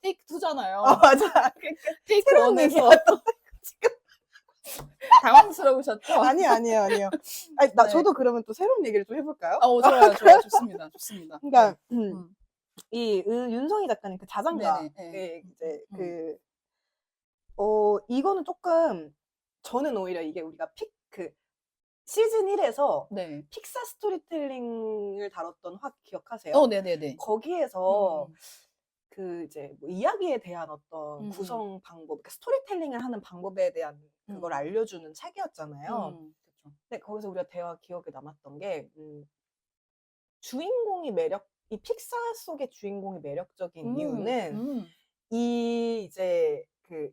테이크 2잖아요. 맞아. 테이크 새로운 1에서 얘기였던 지금. 당황스러우셨죠? 아니에요. 저도 그러면 또 새로운 얘기를 좀 해볼까요? 좋아요. 좋습니다. 그러니까 이 윤성희 작가님 그 자장가 이제 이거는 조금 저는 오히려 이게 우리가 시즌 1에서 네. 픽사 스토리텔링을 다뤘던 확 기억하세요? 네네네. 거기에서 그 이제 뭐 이야기에 대한 어떤 음. 구성 방법, 그러니까 스토리텔링을 하는 방법에 대한 그걸 알려주는 책이었잖아요. 그쵸. 근데 거기서 우리가 대화 기억에 남았던 게 이 픽사 속의 주인공이 매력적인 이유는 이 이제 그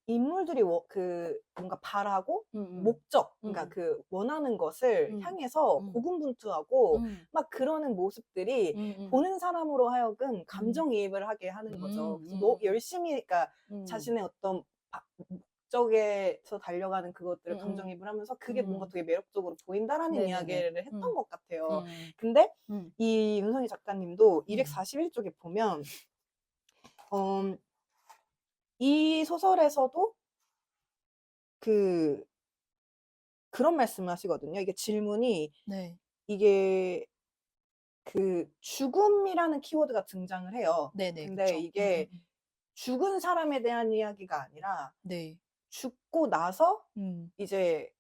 인물들이 뭔가 바라고 목적, 그러니까 그 원하는 것을 향해서 고군분투하고 막 그러는 모습들이 보는 사람으로 하여금 감정이입을 하게 하는 거죠. 그래서 열심히, 그러니까 자신의 어떤 목적에서 달려가는 그것들을 감정이입을 하면서 그게 뭔가 되게 매력적으로 보인다라는 네네네. 이야기를 했던 것 같아요. 근데 이 윤성희 작가님도 241쪽에 보면 이 소설에서도 그런 말씀을 하시거든요. 이게 질문이 네. 이게 그 죽음이라는 키워드가 등장을 해요. 네네. 근데 그쵸. 이게 죽은 사람에 대한 이야기가 아니라 네. 죽고 나서 이제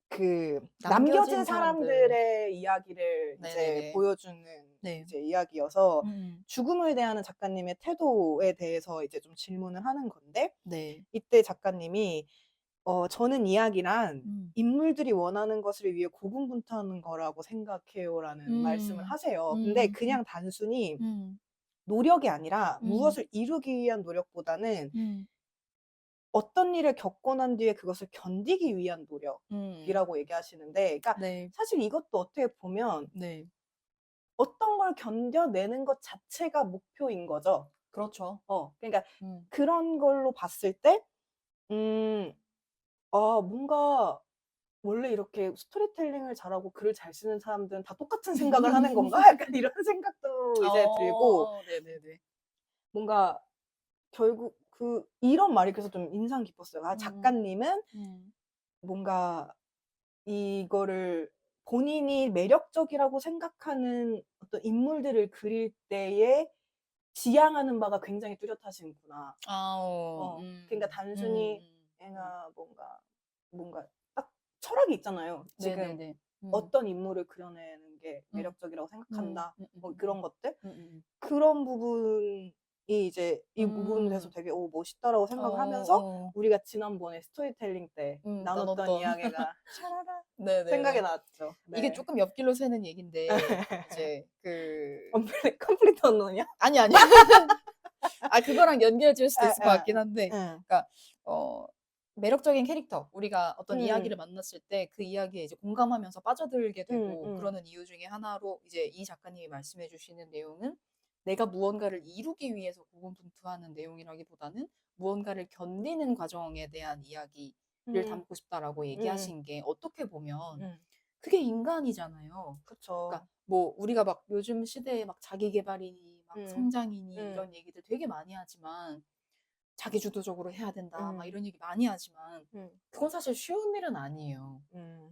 남겨진 남겨진 사람들. 사람들의 이야기를 이제 네네네. 보여주는 네. 이제 이야기여서 죽음을 대하는 작가님의 태도에 대해서 이제 좀 질문을 하는 건데, 네. 이때 작가님이 저는 이야기란 인물들이 원하는 것을 위해 고군분투하는 거라고 생각해요라는 말씀을 하세요. 근데 그냥 단순히 노력이 아니라 무엇을 이루기 위한 노력보다는 어떤 일을 겪고 난 뒤에 그것을 견디기 위한 노력이라고 얘기하시는데, 그러니까 네. 사실 이것도 어떻게 보면 네. 어떤 걸 견뎌내는 것 자체가 목표인 거죠. 그렇죠. 그러니까 그런 걸로 봤을 때, 뭔가 원래 이렇게 스토리텔링을 잘하고 글을 잘 쓰는 사람들은 다 똑같은 생각을 하는 건가? 약간 이런 생각도 이제 들고, 네네네. 뭔가 결국 이런 말이 그래서 좀 인상 깊었어요. 작가님은 뭔가 이거를 본인이 매력적이라고 생각하는 어떤 인물들을 그릴 때에 지향하는 바가 굉장히 뚜렷하시구나. 그러니까 단순히 얘가 뭔가 딱 철학이 있잖아요. 지금 네네네. 어떤 인물을 그려내는 게 매력적이라고 생각한다. 뭐 그런 것들. 음. 그런 부분이 이제 이 부분에 대해서 되게 멋있다라고 생각을 하면서 우리가 지난번에 스토리텔링 때 나눴던 나눴던. 이야기가 샤라라 생각이 네네네. 났죠. 이게 네. 조금 옆길로 새는 얘긴데 이제 컴플리트 언론이야? 아니. 그거랑 연결 지을 수도 있을 것 같긴 한데, 그러니까 매력적인 캐릭터, 우리가 어떤 이야기를 만났을 때 그 이야기에 이제 공감하면서 빠져들게 되고 그러는 이유 중에 하나로 이제 이 작가님이 말씀해 주시는 내용은 내가 무언가를 이루기 위해서 고군분투하는 내용이라기보다는 무언가를 견디는 과정에 대한 이야기를 담고 싶다라고 얘기하신 게 어떻게 보면 그게 인간이잖아요. 그쵸. 그러니까 뭐 우리가 막 요즘 시대에 막 자기 개발이니 막 성장이니 음. 이런 얘기들 되게 많이 하지만 자기 주도적으로 해야 된다 막 이런 얘기 많이 하지만 그건 사실 쉬운 일은 아니에요.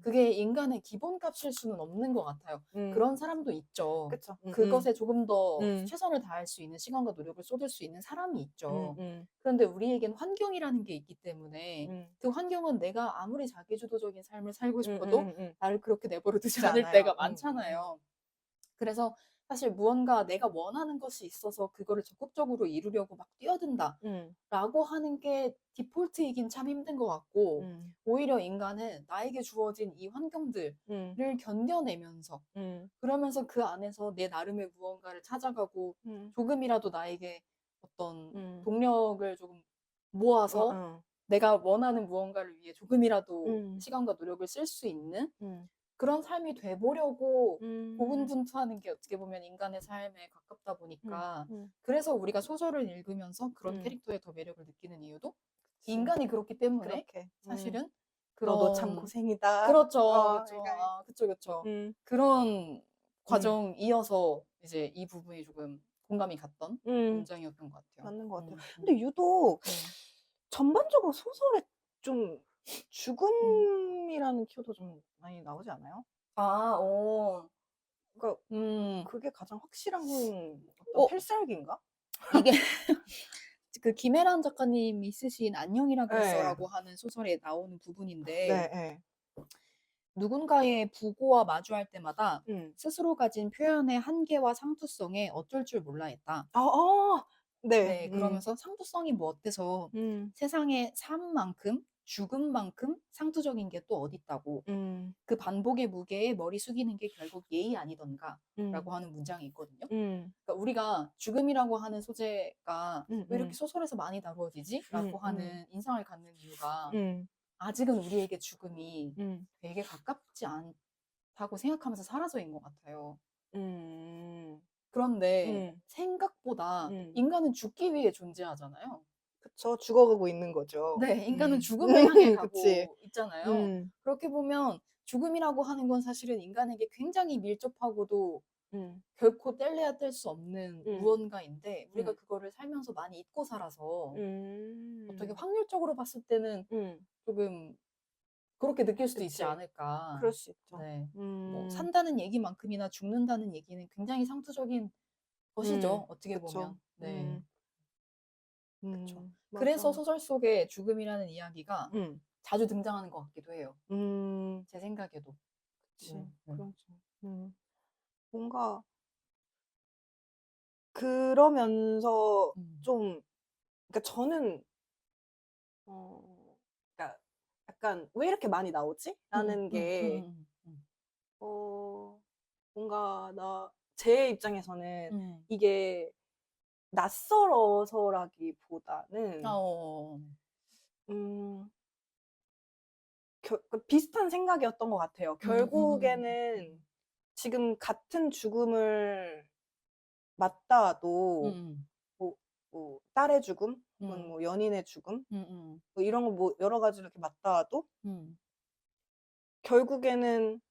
그게 인간의 기본값일 수는 없는 것 같아요. 그런 사람도 있죠. 그쵸. 그것에 조금 더 최선을 다할 수 있는 시간과 노력을 쏟을 수 있는 사람이 있죠. 그런데 우리에겐 환경이라는 게 있기 때문에 그 환경은 내가 아무리 자기주도적인 삶을 살고 싶어도 나를 그렇게 내버려 두지 않을 않아요. 때가 많잖아요. 그래서 사실 무언가 내가 원하는 것이 있어서 그거를 적극적으로 이루려고 막 뛰어든다라고 하는 게 디폴트이긴 참 힘든 것 같고, 오히려 인간은 나에게 주어진 이 환경들을 견뎌내면서 그러면서 그 안에서 내 나름의 무언가를 찾아가고 조금이라도 나에게 어떤 동력을 조금 모아서 내가 원하는 무언가를 위해 조금이라도 시간과 노력을 쓸 수 있는 그런 삶이 돼보려고 고군분투하는 게 어떻게 보면 인간의 삶에 가깝다 보니까 그래서 우리가 소설을 읽으면서 그런 캐릭터에 더 매력을 느끼는 이유도 인간이 그렇기 때문에 그렇게. 사실은 너도 참 그런 고생이다. 그렇죠. 그러니까. 그쵸. 음. 그런 과정이어서 이제 이 부분이 조금 공감이 갔던 문장이었던 것 같아요. 맞는 것 같아요. 근데 유독 전반적으로 소설에 좀 죽음이라는 키워드 좀 많이 나오지 않아요? 그러니까 그게 가장 확실한 어떤 필살기인가? 이게 그 김혜란 작가님이 쓰신 안녕이라 네. 그랬어라고 하는 소설에 나오는 부분인데 네. 누군가의 부고와 마주할 때마다 음. 스스로 가진 표현의 한계와 상투성에 어쩔 줄 몰라 했다. 네. 네, 그러면서 상투성이 뭐 어때서 음. 세상에 삶만큼 죽음만큼 상투적인 게 또 어딨다고. 음. 그 반복의 무게에 머리 숙이는 게 결국 예의 아니던가 음. 라고 하는 문장이 있거든요. 음. 그러니까 우리가 죽음이라고 하는 소재가 음. 왜 이렇게 소설에서 많이 다루어지지? 음. 라고 음. 하는 인상을 갖는 이유가 음. 아직은 우리에게 죽음이 음. 되게 가깝지 않다고 생각하면서 살아서인 것 같아요. 음. 그런데 음. 생각보다 음. 인간은 죽기 위해 존재하잖아요. 그쵸. 죽어가고 있는 거죠. 네, 인간은 음. 죽음을 향해 그치. 가고 있잖아요. 음. 그렇게 보면 죽음이라고 하는 건 사실은 인간에게 굉장히 밀접하고도 음. 결코 뗄래야 뗄 수 없는 음. 무언가인데 우리가 음. 그거를 살면서 많이 잊고 살아서 어떻게 음. 확률적으로 봤을 때는 음. 조금 그렇게 느낄 수도 있지 그치. 않을까. 그럴 수 있죠. 네. 뭐 음. 산다는 얘기만큼이나 죽는다는 얘기는 굉장히 상투적인 것이죠. 어떻게 그쵸. 보면. 네. 그쵸. 그래서 맞아. 소설 속에 죽음이라는 이야기가 음. 자주 등장하는 것 같기도 해요. 음. 제 생각에도. 그치. 네. 네. 그러죠. 뭔가 그러면서 음. 좀 그러니까 저는 그러니까 약간 '왜 이렇게 많이 나오지?' 라는 게 어 뭔가 제 입장에서는 음. 이게 낯설어서라기보다는 어. 음 비슷한 생각이었던 것 같아요. 결국에는 지금 같은 죽음을 맞닿아도 음음. 뭐 딸의 죽음 혹은 음. 뭐 연인의 죽음 음음. 뭐 이런 거 뭐 여러 가지로 이렇게 맞닿아도 음. 결국에는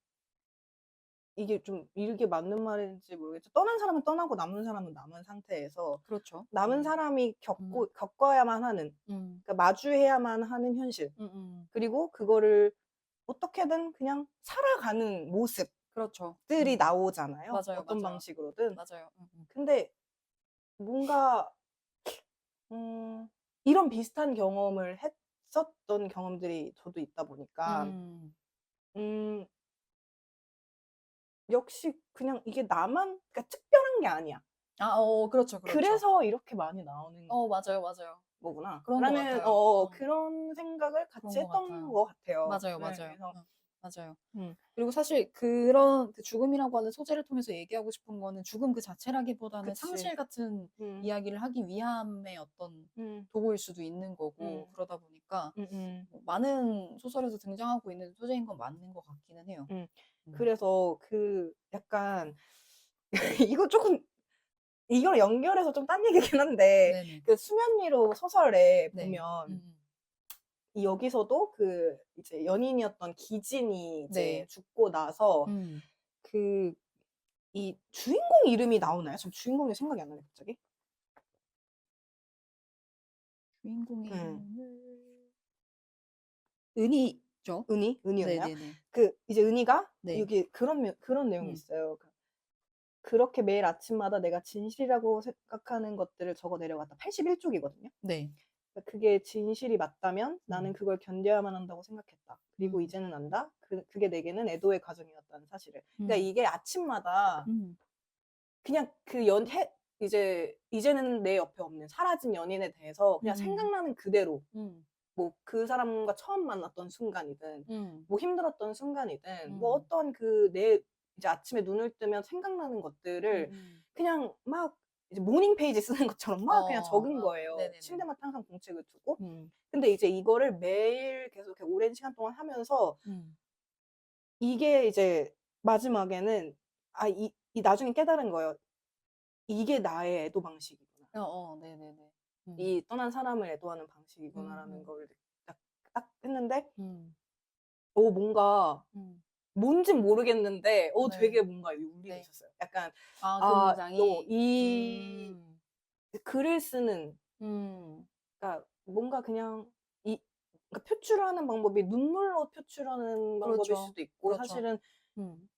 이게 맞는 말인지 모르겠지만 떠난 사람은 떠나고 남은 사람은 남은 상태에서 그렇죠. 남은 사람이 음. 겪어야만 하는 음. 그러니까 마주해야만 하는 현실 음음. 그리고 그거를 어떻게든 그냥 살아가는 모습들이 그렇죠. 나오잖아요, 맞아요, 어떤 맞아요. 방식으로든. 맞아요. 근데 뭔가 이런 비슷한 경험을 했었던 경험들이 저도 있다 보니까 음. 음 역시 그냥 이게 나만 그러니까 특별한 게 아니야. 그렇죠, 그렇죠. 그래서 이렇게 많이 나오는 맞아요, 맞아요. 그런 것 거구나라는 같아요. 그런 생각을 같이 그런 것 했던 같아요. 것 같아요. 맞아요, 네. 맞아요. 그래서 맞아요. 음. 그리고 사실 그런 그 죽음이라고 하는 소재를 통해서 얘기하고 싶은 거는 죽음 그 자체라기보다는 그치. 상실 같은 음. 이야기를 하기 위함의 어떤 음. 도구일 수도 있는 거고 음. 그러다 보니까 음음. 뭐 많은 소설에서 등장하고 있는 소재인 건 맞는 것 같기는 해요. 음. 음. 그래서 약간 이거 쪼끔 이거랑 연결해서 좀 딴 얘기긴 한데 네네. 그 수면 위로 소설에 네. 보면 여기서도 이제 연인이었던 기진이 이제 네. 죽고 나서 음. 그 이 주인공 이름이 나오나요? 전 주인공이 생각이 안 나네 갑자기. 주인공의 예. 이름을 은희죠. 은희였나요? 네네네. 이제 은희가 네. 여기 그런 내용이 음. 있어요. 그렇게 매일 아침마다 내가 진실이라고 생각하는 것들을 적어 내려갔다. 81 쪽이거든요. 네. 그게 진실이 맞다면 나는 음. 그걸 견뎌야만 한다고 생각했다. 그리고 음. 이제는 안다. 그게 내게는 애도의 과정이었다는 사실을. 그러니까 음. 이게 아침마다 음. 그냥 이제는 내 옆에 없는 사라진 연인에 대해서 그냥 음음. 생각나는 그대로 음. 뭐 그 사람과 처음 만났던 순간이든 음. 뭐 힘들었던 순간이든 뭐 음. 어떤 이제 아침에 눈을 뜨면 생각나는 것들을 음음. 그냥 막 이제 모닝 페이지 쓰는 것처럼 막 그냥 적은 거예요. 네네네. 침대맡에 항상 공책을 두고. 음. 근데 이제 이거를 매일 계속 이렇게 오랜 시간 동안 하면서 음. 이게 이제 마지막에는 이 나중에 깨달은 거예요. '이게 나의 애도 방식이구나. 네네네. 음. 이 떠난 사람을 애도하는 방식이구나.'라는 음음. 거를 딱 했는데 음. 뭔가 음. 뭔진 모르겠는데 네. 되게 뭔가 울림이 네. 있었어요. 약간 그 문장이? 이 글을 쓰는 음. 그러니까 뭔가 그냥 그러니까 표출하는 방법이 눈물로 표출하는 방법일 그렇죠. 수도 있고 그렇죠. 사실은 음.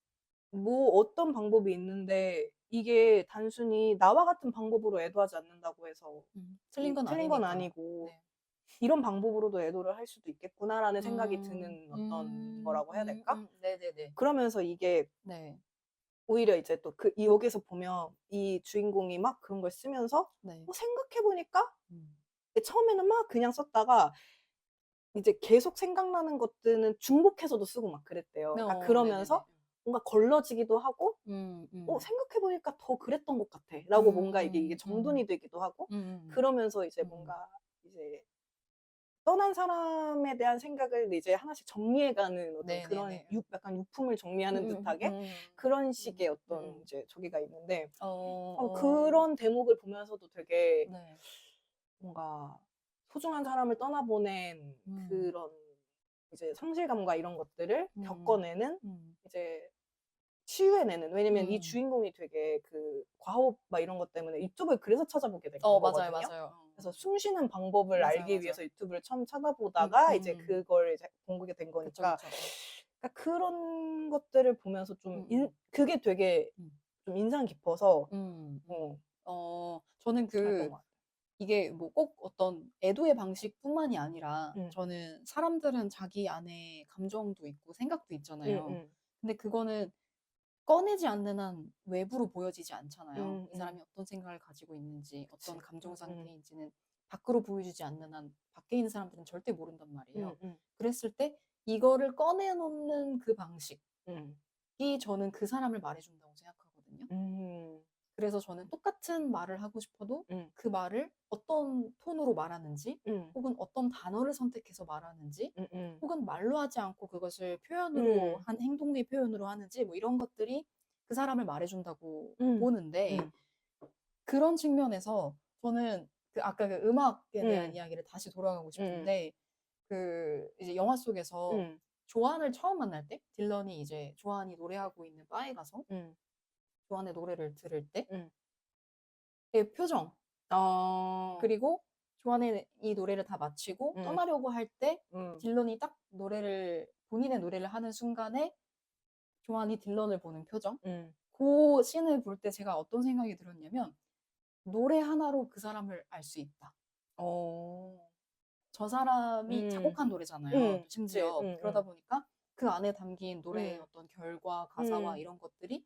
뭐 어떤 방법이 있는데 이게 단순히 나와 같은 방법으로 애도하지 않는다고 해서 틀린 건 틀린 건 아니니까. 아니고 네. 이런 방법으로도 애도를 할 수도 있겠구나라는 생각이 드는 어떤 거라고 해야 될까? 네네네. 그러면서 이게 네. 오히려 이제 또 여기서 보면 이 주인공이 막 그런 걸 쓰면서 네. 생각해보니까 음. 처음에는 막 그냥 썼다가 이제 계속 생각나는 것들은 중복해서도 쓰고 막 그랬대요. 그러니까 네네네. 그러면서 뭔가 걸러지기도 하고 음, 음. 생각해보니까 더 그랬던 것 같아. 라고 뭔가 이게 정돈이 음. 되기도 하고 음. 그러면서 이제 음. 뭔가 이제 떠난 사람에 대한 생각을 이제 하나씩 정리해가는 어떤 그런 네네네. 약간 유품을 정리하는 듯하게 음. 그런 식의 어떤 음. 이제 저기가 있는데 어. 그런 대목을 보면서도 되게 네. 뭔가 소중한 사람을 떠나보낸 음. 그런 이제 상실감과 이런 것들을 음. 겪어내는 음. 이제 치유해내는 왜냐면 이 음. 주인공이 되게 그 과호흡 막 이런 것 때문에 유튜브를 그래서 찾아보게 된 맞아요, 거거든요. 맞아요. 그래서 숨 쉬는 방법을 맞아요, 알기 맞아요. 위해서 유튜브를 처음 찾아보다가 이제 음. 그걸 이제 보게 된 그쵸, 거니까 그쵸. 그러니까 그런 것들을 보면서 좀 음음. 그게 되게 음. 좀 인상 깊어서 음. 어, 저는 했던 것 같아요. 이게 뭐 꼭 어떤 애도의 방식뿐만이 아니라 응, 저는 사람들은 자기 안에 감정도 있고 생각도 응, 있잖아요. 응, 근데 그거는 꺼내지 않는 한 외부로 보여지지 않잖아요. 응, 이 응, 사람이 어떤 생각을 가지고 있는지, 어떤 그치. 감정 응, 응, 상태인지는 밖으로 보여주지 않는 한 밖에 있는 사람들은 절대 모른단 말이에요. 응, 응, 그랬을 때 이거를 꺼내놓는 그 방식이 응, 저는 그 사람을 말해준다고 생각하거든요. 응, 그래서 저는 똑같은 말을 하고 싶어도 응, 그 말을 어떤 톤으로 말하는지, 응, 혹은 어떤 단어를 선택해서 말하는지, 응, 응, 혹은 말로 하지 않고 그것을 표현으로 응, 한 행동의 표현으로 하는지 뭐 이런 것들이 그 사람을 말해준다고 응, 보는데, 응, 그런 측면에서 저는 아까 그 음악에 대한 응, 이야기를 다시 돌아가고 응, 싶은데, 이제 영화 속에서 응, 조안을 처음 만날 때 딜런이 이제 조안이 노래하고 있는 바에 가서 응, 조안의 노래를 들을 때의 응. 표정, 어, 그리고 조안의 이 노래를 다 마치고 응, 떠나려고 할 때 응, 딜런이 딱 본인의 노래를 하는 순간에 조안이 딜런을 보는 표정, 응. 그 씬을 볼 때 제가 어떤 생각이 들었냐면, 노래 하나로 그 사람을 알 수 있다. 어, 저 사람이 응, 작곡한 노래잖아요. 응, 그치, 심지어 응, 그러다 응, 보니까 그 안에 담긴 노래의 응, 어떤 결과, 가사와 응, 이런 것들이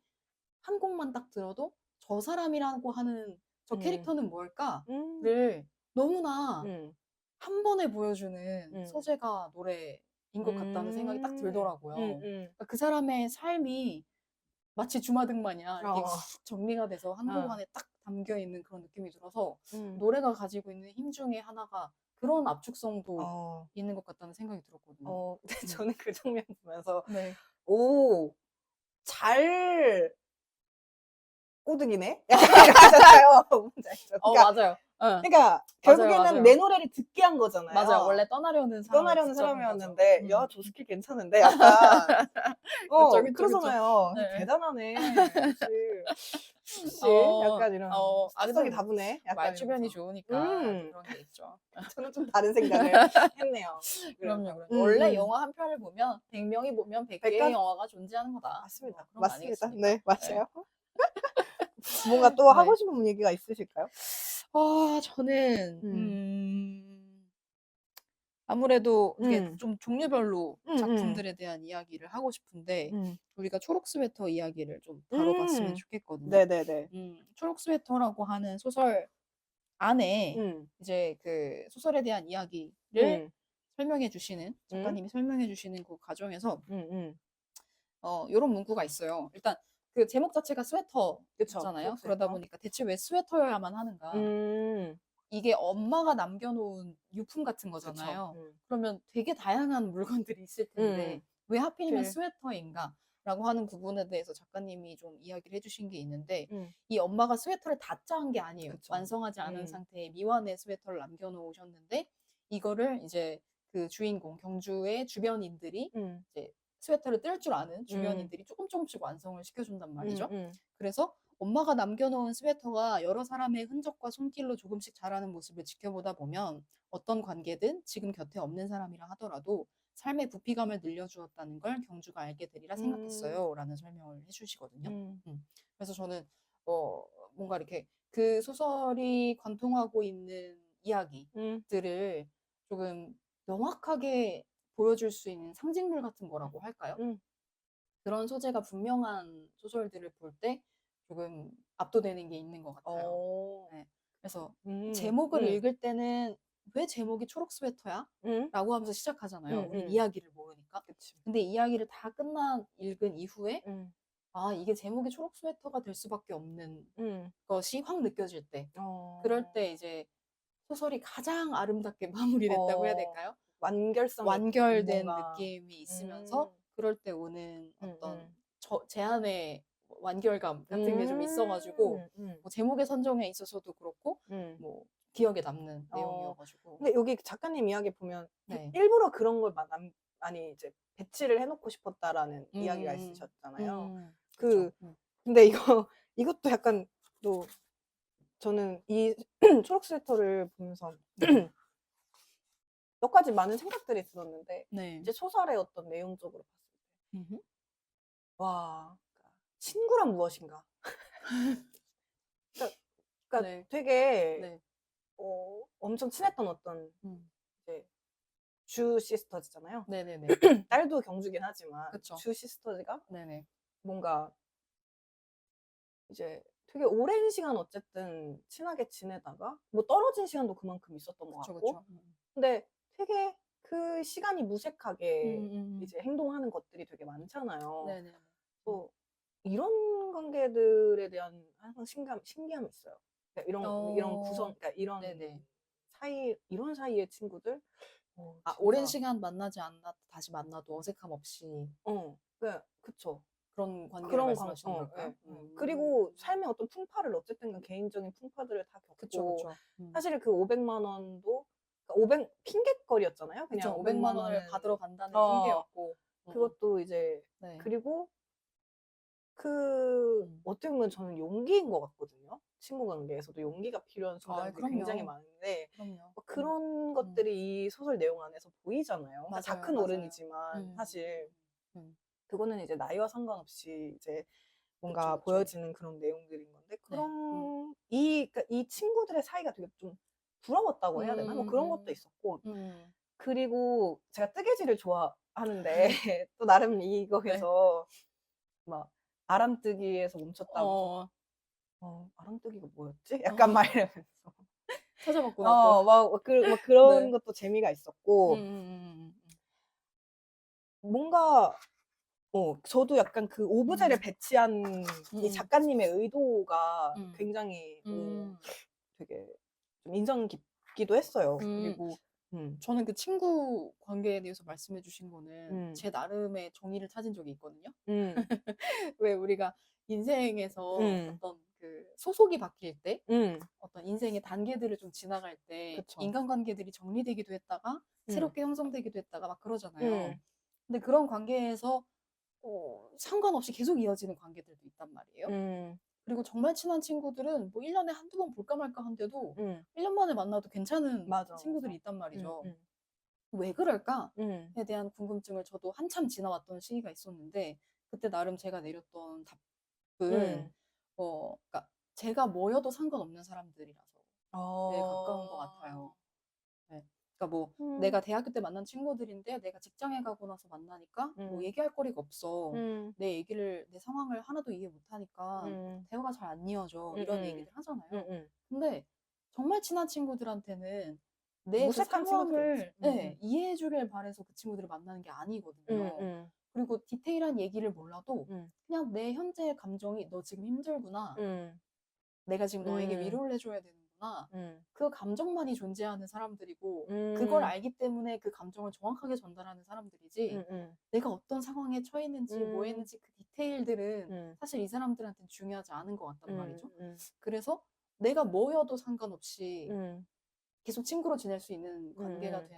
한 곡만 딱 들어도 저 사람이라고 하는 저 응, 캐릭터는 응, 뭘까를 너무나 응, 한 번에 보여주는 응, 소재가 노래인 것 같다는 생각이 딱 응, 들더라고요. 응, 그러니까 그 사람의 삶이 마치 주마등 마냥 이렇게 어, 훅 정리가 돼서 한 곡 어, 안에 딱 담겨 있는 그런 느낌이 들어서, 응, 노래가 가지고 있는 힘 중에 하나가 그런 압축성도 어, 있는 것 같다는 생각이 들었거든요. 근데 음. 저는 그 장면 보면서, 네. 오, 잘 꼬드기네? 약간 이러잖아요. 뭔지 알죠? 그러니까, 맞아요. 응. 맞아요, 결국에는 내 맞아요. 노래를 듣게 한 맞아요. 거잖아요. 원래 떠나려는 사람을 떠나려는 붙잡은 거죠. 사람이었는데, 야, 음. 저 스킬 괜찮은데? 약간, 그쵸, 그쵸, 그쵸. 그러잖아요. 그래서 네. 대단하네. 역시, 약간 이런, 스타성이 근데 다르네. 약간 말주변이 이러면서. 좋으니까 또 그런 게 있죠. 저는 좀 다른 생각을 했네요. 그럼요, 그래서, 그럼요. 원래 영화 한 편을 보면 100명이 보면 100개의 백간? 영화가 존재하는 거다. 뭐 맞습니다. 그런 거 맞습니다. 아니겠습니까? 네, 네. 맞아요. 뭔가 또 하고 네. 싶은 얘기가 있으실까요? 저는, 음, 아무래도 이게 음, 좀 종류별로 음, 작품들에 대한 이야기를 하고 싶은데, 음, 우리가 초록 스웨터 이야기를 좀 다뤄봤으면 음. 좋겠거든요. 네네네. 초록 스웨터라고 하는 소설 안에 음, 이제 그 소설에 대한 이야기를 음, 설명해 주시는, 음, 작가님이 설명해 주시는 그 과정에서 음. 요런 문구가 있어요. 일단 그 제목 자체가 그쵸. 스웨터잖아요. 그러다 초록스웨터. 보니까 대체 왜 스웨터여야만 하는가? 음, 이게 엄마가 남겨놓은 유품 같은 그쵸. 거잖아요. 그러면 되게 다양한 물건들이 있을 텐데 음, 왜 하필이면 실, 스웨터인가? 라고 하는 부분에 대해서 작가님이 좀 이야기를 해주신 게 있는데, 음, 이 엄마가 스웨터를 다 짠 게 아니에요. 그쵸. 완성하지 않은 상태의 미완의 스웨터를 남겨놓으셨는데, 이거를 이제 그 주인공 경주의 주변인들이 음, 이제 스웨터를 뜰 줄 아는 음, 주변인들이 조금 조금씩 완성을 시켜준단 음, 말이죠. 음, 그래서 엄마가 남겨놓은 스웨터가 여러 사람의 흔적과 손길로 조금씩 자라는 모습을 지켜보다 보면 어떤 관계든 지금 곁에 없는 사람이라 하더라도 삶의 부피감을 늘려주었다는 걸 경주가 알게 되리라 음, 생각했어요. 라는 설명을 해주시거든요. 음, 그래서 저는 뭔가 이렇게 그 소설이 관통하고 있는 음, 이야기들을 조금 명확하게 보여줄 수 있는 상징물 같은 거라고 할까요? 그런 소재가 분명한 소설들을 볼 때 조금 압도되는 게 있는 것 같아요. 네. 그래서 제목을 읽을 때는 왜 제목이 초록 스웨터야? 라고 하면서 시작하잖아요. 우린 이야기를 모르니까. 그치. 근데 이야기를 다 읽은 이후에 아, 이게 제목이 초록 스웨터가 될 수밖에 없는 것이 확 느껴질 때. 그럴 때 이제 소설이 가장 아름답게 마무리됐다고 해야 될까요? 완결성이 완결된 뭔가 느낌이 있으면서 그럴 때 오는 어떤 제 안의 완결감 같은 게 좀 있어가지고 뭐 제목의 선정에 있어서도 그렇고 뭐 기억에 남는 내용이어가지고. 근데 여기 작가님 이야기 보면 네. 일부러 그런 걸 많이 이제 배치를 해놓고 싶었다라는 이야기가 있으셨잖아요. 그쵸. 근데 이것도 약간 또 저는 이 초록 스웨터를 보면서 몇 가지 많은 생각들이 들었는데 네. 이제 소설의 어떤 내용적으로 봤을 때 음흠. 와, 친구란 무엇인가? 그러니까 네. 되게 네. 엄청 친했던 어떤 이제 주 시스터즈잖아요. 네네네. 딸도 경주긴 하지만 그쵸. 주 시스터즈가 네네. 뭔가 이제 되게 오랜 시간 어쨌든 친하게 지내다가 뭐 떨어진 시간도 그만큼 있었던 것 그쵸, 같고 그쵸. 근데 되게 그 시간이 무색하게 이제 행동하는 것들이 되게 많잖아요. 네네. 또 이런 관계들에 대한 항상 신기함이 있어요. 그러니까 이런 그러니까 이런 네네. 이런 사이의 친구들, 아, 오랜 진짜, 시간 만나지 않아 다시 만나도 어색함 없이 그쵸. 그런 관계를 그런 말씀하시는 걸까요? 그리고 삶의 어떤 풍파를 어쨌든 개인적인 풍파들을 다 그쵸, 겪고 그쵸. 사실 그 500만 원도 500 핑곗거리였잖아요. 그냥 그쵸. 500만 500만 원을 원은 받으러 간다는 어 핑계였고. 그것도 이제 네. 그리고 음. 어떻게 보면 저는 용기인 것 같거든요. 친구 관계에서도 용기가 필요한 순간들이 그럼요. 굉장히 많은데 그럼요. 그런 것들이 이 소설 내용 안에서 보이잖아요. 그러니까 다 맞아요, 큰 맞아요. 어른이지만 사실 음. 그거는 이제 나이와 상관없이 이제 뭔가 그쵸, 그쵸. 보여지는 그런 내용들인 건데 네. 그러니까 이 친구들의 사이가 되게 좀 부러웠다고 해야 되나? 뭐 그런 것도 있었고 그리고 제가 뜨개질을 좋아하는데 또 나름 네. 이거에서 막 아람뜨기에서 멈췄다면서 어. 아람뜨기가 뭐였지? 약간 막 이러면서 찾아봤구나 또. 막 그런 네. 것도 재미가 있었고 뭔가 저도 약간 그 오브제를 배치한 이 작가님의 의도가 굉장히 되게 좀 인상 깊기도 했어요. 그리고 저는 그 친구 관계에 대해서 말씀해 주신 거는 제 나름의 정의를 찾은 적이 있거든요. 왜 우리가 인생에서 어떤 그 소속이 바뀔 때 어떤 인생의 단계들을 좀 지나갈 때 그쵸. 인간관계들이 정리되기도 했다가 새롭게 형성되기도 했다가 막 그러잖아요. 음. 근데 그런 관계에서 상관없이 계속 이어지는 관계들도 있단 말이에요. 그리고 정말 친한 친구들은 뭐 1년에 한두 번 볼까 말까 한데도 1년 만에 만나도 괜찮은 맞아, 친구들이 맞아. 있단 말이죠. 왜 그럴까에 대한 궁금증을 저도 한참 지나왔던 시기가 있었는데 그때 나름 제가 내렸던 답은 그러니까 제가 뭐여도 상관없는 사람들이라서 에 가까운 것 같아요. 네. 그러니까 뭐 내가 대학교 때 만난 친구들인데 내가 직장에 가고 나서 만나니까 뭐 얘기할 거리가 없어. 내 상황을 하나도 이해 못 하니까 대화가 잘 안 이어져. 이런 얘기들 하잖아요. 근데 정말 친한 친구들한테는 내 그 무색한 친구들이 상황을 이해해 주길 바래서 그 친구들을 만나는 게 아니거든요. 그리고 디테일한 얘기를 몰라도 그냥 내 현재의 감정이 너 지금 힘들구나. 내가 지금 너에게 위로를 해줘야 되는구나. 그 감정만이 존재하는 사람들이고 그걸 알기 때문에 그 감정을 정확하게 전달하는 사람들이지 내가 어떤 상황에 처했는지 뭐 했는지 그 디테일들은 사실 이 사람들한테는 중요하지 않은 것 같단 말이죠. 그래서 내가 뭐여도 상관없이 계속 친구로 지낼 수 있는 관계가 된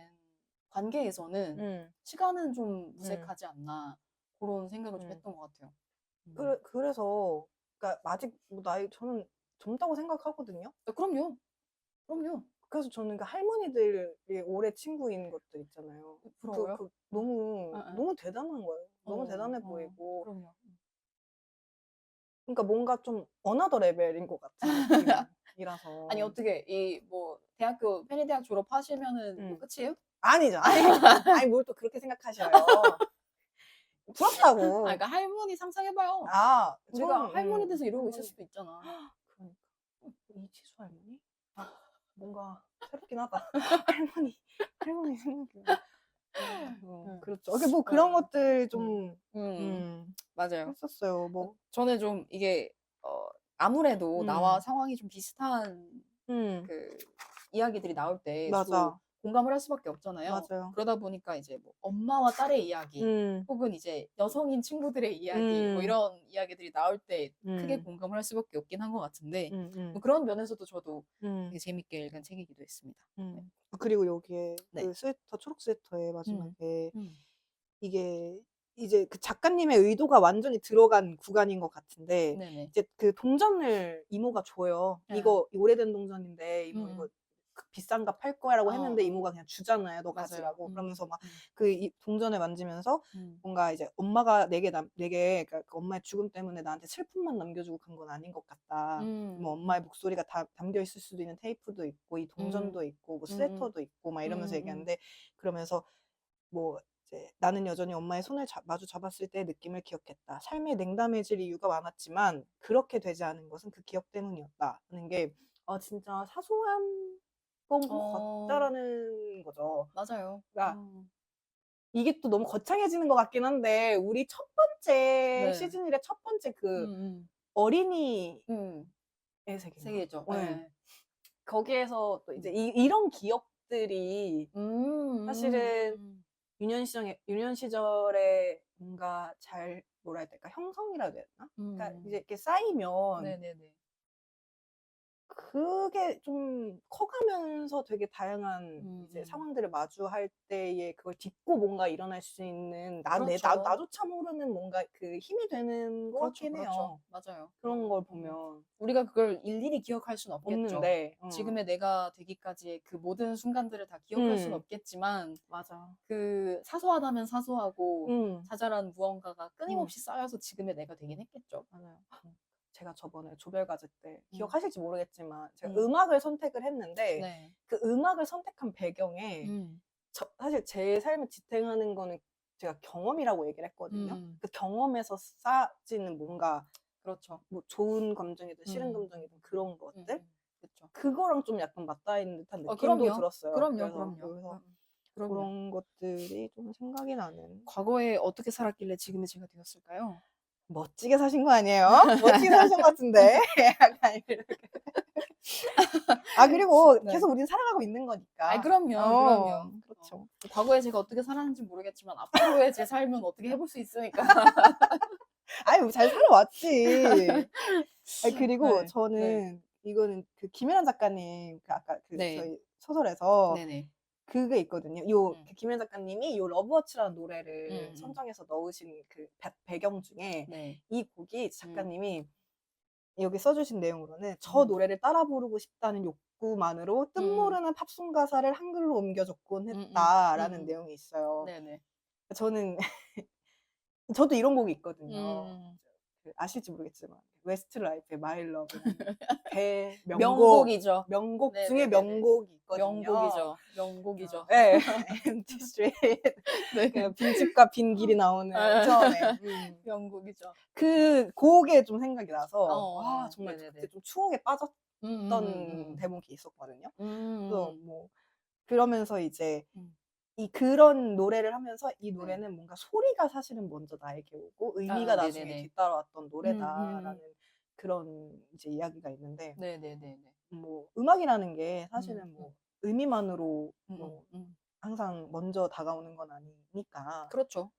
관계에서는 시간은 좀 무색하지 않나 그런 생각을 좀 했던 것 같아요. 그래서 그러니까 아직 뭐 저는 젊다고 생각하거든요. 그럼요. 그럼요. 그래서 저는 그 할머니들이 오래 친구인 것들 있잖아요. 부러워요? 너무 대단한 거예요. 너무 대단해 보이고. 그럼요. 그러니까 뭔가 좀 어나더 레벨인 것 같은 느낌. 이라서. 아니 어떻게 이 뭐 대학교 편의대학 졸업하시면은 뭐 끝이에요? 아니죠. 아니 뭘 또 그렇게 생각하셔요. 아 부럽다고. 그러니까 할머니 상상해봐요. 아, 우리가 저는 할머니 돼서 이러고 있을 할머니. 수도 있잖아. 그러니까 이지수 할머니? 아, 뭔가 새롭긴 하다. 할머니 생각이 나. 응. 그렇죠. 이게 뭐 그런 것들 좀 맞아요. 했었어요. 뭐. 저는 좀 이게 아무래도 나와 상황이 좀 비슷한 음, 그 이야기들이 나올 때 저도 맞아. 공감을 할 수밖에 없잖아요. 맞아요. 그러다 보니까 이제 뭐 엄마와 딸의 이야기 음, 혹은 이제 여성인 친구들의 이야기 뭐 이런 이야기들이 나올 때 크게 공감을 할 수밖에 없긴 한 것 같은데 뭐 그런 면에서도 저도 되게 재밌게 읽은 책이기도 했습니다. 네. 그리고 여기에 네. 그 스웨터, 초록 스웨터의 마지막에 음. 이게 이제 그 작가님의 의도가 완전히 들어간 구간인 것 같은데 네네. 이제 그 동전을 이모가 줘요. 네. 이거 오래된 동전인데 이모 이거 비싼가 팔 거야라고 했는데 어. 이모가 그냥 주잖아요. 너 맞아요. 가지라고. 그러면서 막 그 이 동전을 만지면서 뭔가 이제 엄마가 내게 그러니까 그 엄마의 죽음 때문에 나한테 슬픔만 남겨주고 간 건 아닌 것 같다. 뭐 엄마의 목소리가 다 담겨 있을 수도 있는 테이프도 있고 이 동전도 있고 뭐 스웨터도 있고 막 이러면서 얘기하는데 그러면서 뭐 이제 나는 여전히 엄마의 손을 마주 잡았을 때의 느낌을 기억했다. 삶에 냉담해질 이유가 많았지만 그렇게 되지 않은 것은 그 기억 때문이었다. 하는 게 진짜 사소한 건 것 같다라는 거죠. 맞아요. 그러니까 이게 또 너무 거창해지는 것 같긴 한데 우리 첫 번째 네. 시즌 1의 첫 번째 그 어린이의 세계인가? 세계죠. 네. 네. 거기에서 또 이제 이런 기억들이 사실은 유년 시절에 뭔가 잘 뭐라 해야 될까 형성이라 해야 되나? 그러니까 이제 이렇게 쌓이면 네네네. 그게 좀 커가면서 되게 다양한 이제 상황들을 마주할 때에 그걸 딛고 뭔가 일어날 수 있는 그렇죠. 나조차 모르는 뭔가 그 힘이 되는 것 그렇죠, 같긴 해요. 맞아요. 그런 걸 보면 우리가 그걸 일일이 기억할 순 없겠죠. 없는데 지금의 내가 되기까지의 그 모든 순간들을 다 기억할 순 없겠지만 맞아. 그 사소하다면 사소하고 음. 자잘한 무언가가 끊임없이 쌓여서 지금의 내가 되긴 했겠죠. 맞아요. 제가 저번에 조별과제 때 음. 기억하실지 모르겠지만 제가 음. 음악을 선택을 했는데 네. 그 음악을 선택한 배경에 사실 제 삶을 지탱하는 거는 제가 경험이라고 얘기를 했거든요. 그 경험에서 쌓여지는 뭔가 그렇죠. 뭐 좋은 감정이든 싫은 감정이든 그런 것들 그렇죠. 그거랑 좀 약간 맞닿아 있는 듯한 느낌도 그럼요. 들었어요. 그럼요. 그래서 그럼요. 그런 것들이 좀 생각이 나는. 과거에 어떻게 살았길래 지금의 제가 되었을까요? 멋지게 사신 거 아니에요? 멋지게 사신 것 같은데. 약간 이렇게. 그리고 네. 계속 우리는 살아가고 있는 거니까. 그럼요. 그렇죠. 과거에 제가 어떻게 살았는지 모르겠지만 앞으로의 제 삶은 어떻게 해볼 수 있으니까. 아유, 잘 살아왔지. 그리고 네. 저는 이거는 그 김혜란 작가님 그 아까 그 네. 저희 소설에서 네네. 그게 있거든요. 그 김혜란 작가님이 요 러브워치라는 노래를 선정해서 넣으신 그 배경 중에 네. 이 곡이 작가님이 여기 써주신 내용으로는 저 노래를 따라 부르고 싶다는 욕구만으로 뜻모르는 팝송 가사를 한글로 옮겨줬곤 했다라는 내용이 있어요. 네네. 저도 이런 곡이 있거든요. 그 아실지 모르겠지만 웨스트라이프의 마이 러브라는 대명곡 명곡이죠. 명곡 중에 네네네네. 명곡이 있거든요. 명곡이죠. 네. Empty Street. 네. 그 빈집과 빈 길이 나오는 처음에 명곡이죠. 그 곡에 좀 생각이 나서 정말 네네네. 그때 좀 추억에 빠졌던 대목이 있었거든요. 그래서 뭐 그러면서 이제 그런 노래를 하면서 이 노래는 뭔가 소리가 사실은 먼저 나에게 오고 의미가 나중에 네네네. 뒤따라왔던 노래다라는 그런 이제 이야기가 있는데 네네네네. 뭐 음악이라는 게 사실은 뭐 의미만으로 뭐 항상 먼저 다가오는 건 아니니까. 그렇죠.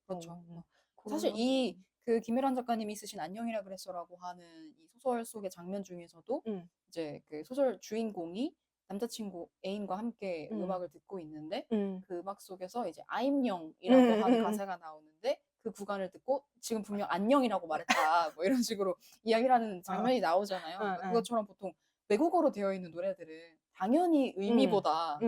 사실 그런 그 김혜란 작가님이 쓰신 안녕이라 그랬어라고 하는 이 소설 속의 장면 중에서도 이제 그 소설 주인공이 남자친구 애인과 함께 음악을 듣고 있는데 그 음악 속에서 이제 아임영이라고 하는 가사가 나오는데 그 구간을 듣고 지금 분명 안녕이라고 말했다 뭐 이런 식으로 이야기를 하는 장면이 나오잖아요. 그러니까 그것처럼 보통 외국어로 되어 있는 노래들은 당연히 의미보다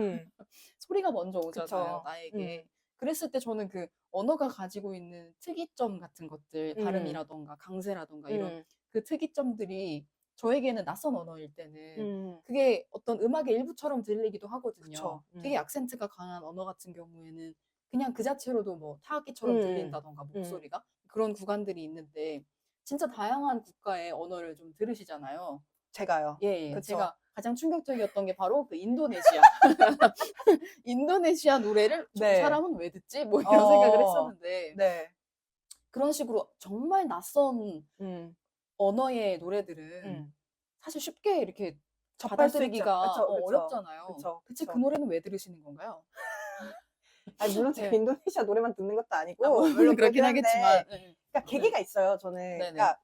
소리가 먼저 오잖아요, 그쵸. 나에게. 그랬을 때 저는 그 언어가 가지고 있는 특이점 같은 것들, 발음이라던가 강세라던가 이런 그 특이점들이 저에게는 낯선 언어일 때는 그게 어떤 음악의 일부처럼 들리기도 하거든요. 그쵸. 되게 악센트가 강한 언어 같은 경우에는 그냥 그 자체로도 뭐 타악기처럼 들린다던가 목소리가 그런 구간들이 있는데 진짜 다양한 국가의 언어를 좀 들으시잖아요. 제가요. 예, 그쵸. 제가 가장 충격적이었던 게 바로 그 인도네시아. 인도네시아 노래를 저 네. 사람은 왜 듣지? 뭐 이런 생각을 했었는데 네. 그런 식으로 정말 낯선 언어의 노래들은 음. 사실 쉽게 이렇게 접할 수 있죠. 받아들이기가 그쵸, 그쵸. 어렵잖아요. 그쵸, 대체 그 그쵸. 노래는 왜 들으시는 건가요? 아니 물론 제가 네. 인도네시아 노래만 듣는 것도 아, 아니고 뭐, 물론 그렇긴 그렇긴 하겠지만. 한데 네. 그러니까 네. 계기가 있어요. 저는 네네. 그러니까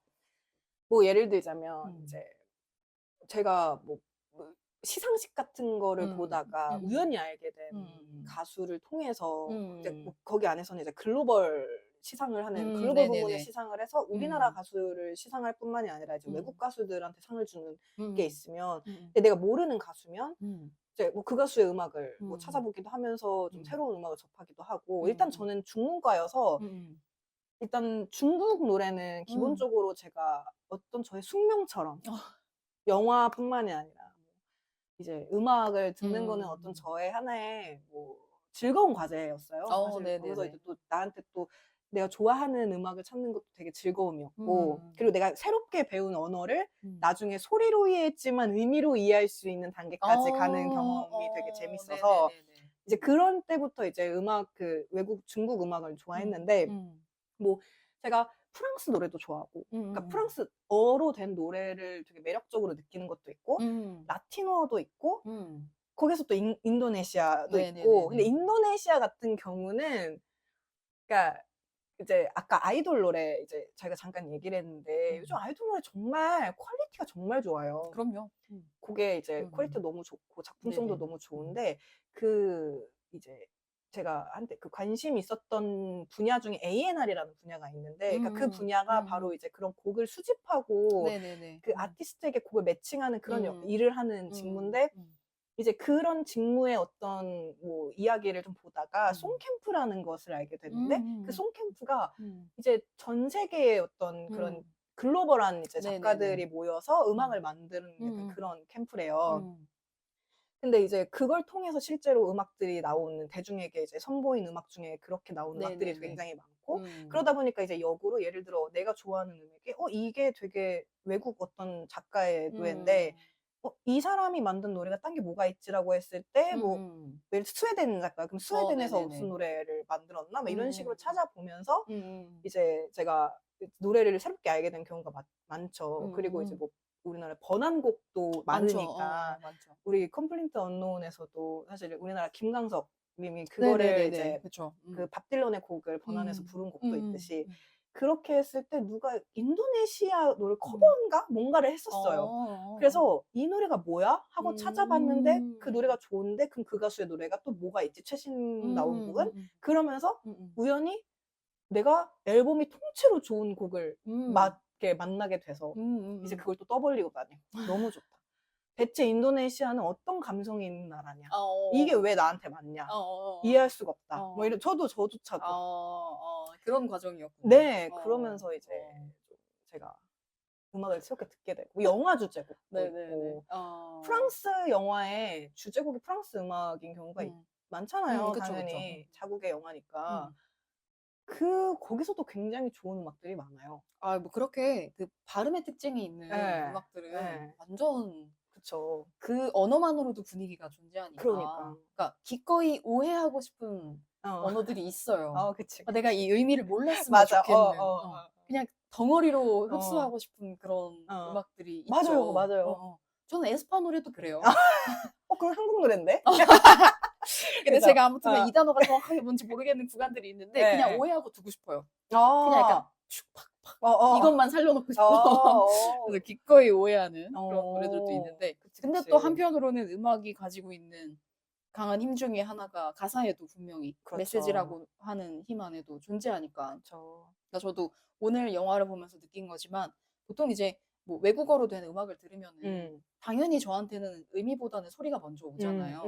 뭐 예를 들자면 음. 이제 제가 뭐 시상식 같은 거를 보다가 우연히 알게 된 가수를 통해서 이제 뭐 거기 안에서는 이제 글로벌 시상을 하는 글로벌 부문의 네네네. 시상을 해서 우리나라 가수를 시상할 뿐만이 아니라 이제 외국 가수들한테 상을 주는 게 있으면 근데 내가 모르는 가수면 이제 뭐 그 가수의 음악을 뭐 찾아보기도 하면서 좀 새로운 음악을 접하기도 하고 일단 저는 중문과여서 일단 중국 노래는 기본적으로 제가 어떤 저의 숙명처럼 영화뿐만이 아니라 뭐 이제 음악을 듣는 거는 어떤 저의 하나의 뭐 즐거운 과제였어요. 사실 거기서 네네네. 이제 또 나한테 또 내가 좋아하는 음악을 찾는 것도 되게 즐거움이었고 그리고 내가 새롭게 배운 언어를 나중에 소리로 이해했지만 의미로 이해할 수 있는 단계까지 가는 경험이 되게 재밌어서 네네네네. 이제 그런 때부터 이제 음악 그 외국 중국 음악을 좋아했는데 뭐 제가 프랑스 노래도 좋아하고 그러니까 프랑스어로 된 노래를 되게 매력적으로 느끼는 것도 있고 라틴어도 있고 거기서 또 인도네시아도 있고 근데 네네네네. 인도네시아 같은 경우는 그러니까 이제 아까 아이돌 노래 이제 저희가 잠깐 얘기를 했는데 요즘 아이돌 노래 정말 퀄리티가 정말 좋아요. 그럼요. 곡의 이제 퀄리티도 너무 좋고 작품성도 네네. 너무 좋은데 그 이제 제가 한때 그 관심이 있었던 분야 중에 A&R이라는 분야가 있는데 그러니까 그 분야가 바로 이제 그런 곡을 수집하고 네네네. 그 아티스트에게 곡을 매칭하는 그런 일을 하는 직무인데 이제 그런 직무의 어떤 뭐 이야기를 좀 보다가 송캠프라는 것을 알게 됐는데 그 송캠프가 이제 전 세계의 어떤 그런 글로벌한 이제 네네네. 작가들이 모여서 음악을 만드는 약간 그런 캠프래요. 근데 이제 그걸 통해서 실제로 음악들이 나오는 대중에게 이제 선보인 음악 중에 그렇게 나오는 음악들이 네네네. 굉장히 많고 그러다 보니까 이제 역으로 예를 들어 내가 좋아하는 음악이 이게 되게 외국 어떤 작가의 노래인데 이 사람이 만든 노래가 딴 게 뭐가 있지라고 했을 때 뭐 예를 들어 스웨덴 작가 그럼 스웨덴에서 무슨 네네네. 노래를 만들었나 막 이런 식으로 찾아보면서 음. 이제 제가 노래를 새롭게 알게 된 경우가 많죠. 그리고 이제 뭐 우리나라 번안곡도 많죠. 많으니까 많죠. 우리 컴플리트 언노운에서도 사실 우리나라 김광석 님이 그거를 네네네네. 이제 그쵸. 그 밥 딜런의 곡을 번안해서 부른 곡도 음. 있듯이 그렇게 했을 때 누가 인도네시아 노래 커버인가 뭔가를 했었어요. 그래서 '이 노래가 뭐야?' 하고 찾아봤는데 그 노래가 좋은데 그럼 그 가수의 노래가 또 뭐가 있지 최신 나온 곡은? 그러면서 우연히 내가 앨범이 통째로 좋은 곡을 만나게 돼서 이제 그걸 또 떠벌리고 다니고 너무 좋다. 대체 인도네시아는 어떤 감성이 있는 나라냐? 이게 왜 나한테 맞냐? 이해할 수가 없다. 뭐 이런 저조차도. 그런 과정이었군요. 네, 그러면서 이제 좀 제가 음악을 새롭게 듣게 되고 뭐 영화 주제곡도 네네네. 있고 프랑스 영화에 주제곡이 프랑스 음악인 경우가 많잖아요. 그쵸, 그쵸. 당연히 자국의 영화니까. 음. 거기서도 굉장히 좋은 음악들이 많아요. 뭐 그렇게 그 발음의 특징이 있는 예. 음악들은 예. 완전 그쵸. 그 언어만으로도 분위기가 존재하니까. 그러니까. 그러니까 기꺼이 오해하고 싶은 어. 언어들이 있어요. 그치, 내가 그치. 이 의미를 몰랐으면 맞아. 좋겠는. 그냥 덩어리로 어. 흡수하고 싶은 그런 어. 음악들이 맞아요, 있죠. 맞아요. 저는 에스파 노래도 그래요. 그건 한국 노랜데? 근데 그죠? 제가 아무튼 이 단어가 정확하게 뭔지 모르겠는 구간들이 있는데 예, 그냥 예. 오해하고 두고 싶어요. 그냥 약간 아. 팍팍 이것만 살려놓고 싶어. 그래서 기꺼이 오해하는 그런 노래들도 있는데 그치, 근데 그치. 또 한편으로는 음악이 가지고 있는 강한 힘 중에 하나가 가사에도 분명히 그렇죠. 메시지라고 하는 힘 안에도 존재하니까. 그쵸. 그러니까 저도 오늘 영화를 보면서 느낀 거지만 보통 이제 뭐 외국어로 된 음악을 들으면은 당연히 저한테는 의미보다는 소리가 먼저 오잖아요.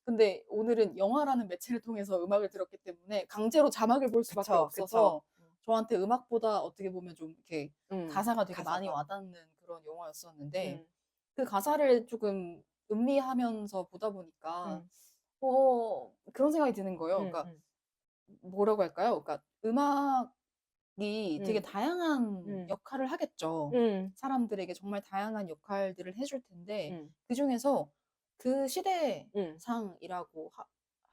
근데 오늘은 영화라는 매체를 통해서 음악을 들었기 때문에 강제로 자막을 볼 수밖에 그쵸, 그쵸. 없어서 저한테 음악보다 어떻게 보면 좀 이렇게 가사가 되게 많이 가사가. 와닿는 그런 영화였었는데 음. 그 가사를 조금 음미하면서 보다 보니까 음. 그런 생각이 드는 거예요. 음. 그러니까 음. 뭐라고 할까요? 그러니까 음악이 되게 음. 다양한 음. 역할을 하겠죠. 음. 사람들에게 정말 다양한 역할들을 해줄 텐데 음. 그중에서 그 음. 시대상이라고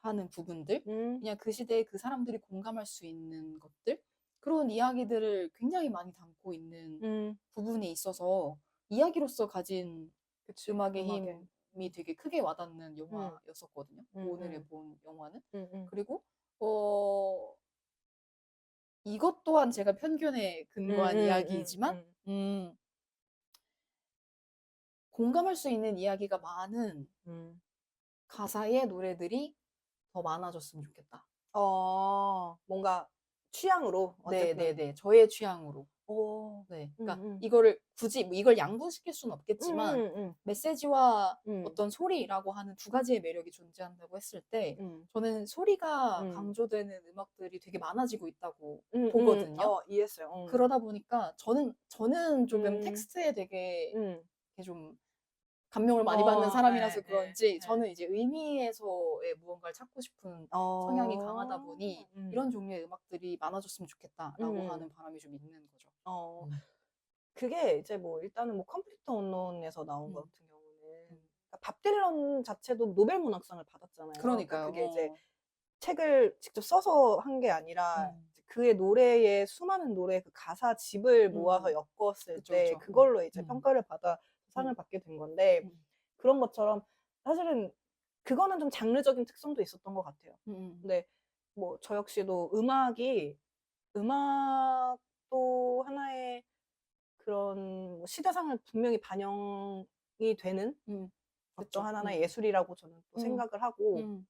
하는 부분들, 음. 그냥 그 시대에 그 사람들이 공감할 수 있는 것들, 그런 이야기들을 굉장히 많이 담고 있는 음. 부분이 있어서 이야기로서 가진 그치. 음악의 음악에. 힘이 되게 크게 와닿는 음. 영화였었거든요. 음. 오늘의 음. 본 영화는. 음. 그리고 어, 이것 또한 제가 편견에 음. 근거한 음. 이야기이지만 공감할 수 있는 이야기가 많은 음. 가사의 노래들이 더 많아졌으면 좋겠다. 뭔가 취향으로 어쨌든. 네네네. 저의 취향으로. 오. 네. 음. 그러니까 음. 이거를 굳이 뭐 이걸 양분시킬 수는 음. 없겠지만 음. 메시지와 음. 어떤 소리라고 하는 두 가지의 매력이 존재한다고 했을 때 음. 저는 소리가 음. 강조되는 음악들이 되게 많아지고 있다고 음. 보거든요. 이해했어요. 그러다 보니까 저는 조금 음. 텍스트에 되게 음. 이렇게 좀 감명을 많이 받는 사람이라서 예, 예, 그런지 예. 저는 이제 의미에서의 무언가를 찾고 싶은 성향이 강하다 보니 이런 종류의 음악들이 많아졌으면 좋겠다라고 음. 하는 바람이 좀 있는 거죠. 어, 음. 그게 이제 뭐 일단은 뭐 컴플리트 언론에서 나온 것 음. 같은 경우는 음. 그러니까 밥 딜런 자체도 노벨 문학상을 받았잖아요. 그러니까 그러니까요. 그게 이제 책을 직접 써서 한 게 아니라 음. 그의 노래의 수많은 노래 그 가사 집을 모아서 엮었을 그쵸, 때 그쵸. 그걸로 이제 음. 평가를 받아 상을 음. 받게 된 건데 음. 그런 것처럼 사실은 그거는 좀 장르적인 특성도 있었던 것 같아요. 음. 근데 뭐 저 역시도 음악도 하나의 그런 뭐 시대상을 분명히 반영이 되는 그쵸. 어떠한 하나의 예술이라고 저는 또 음. 생각을 하고 음.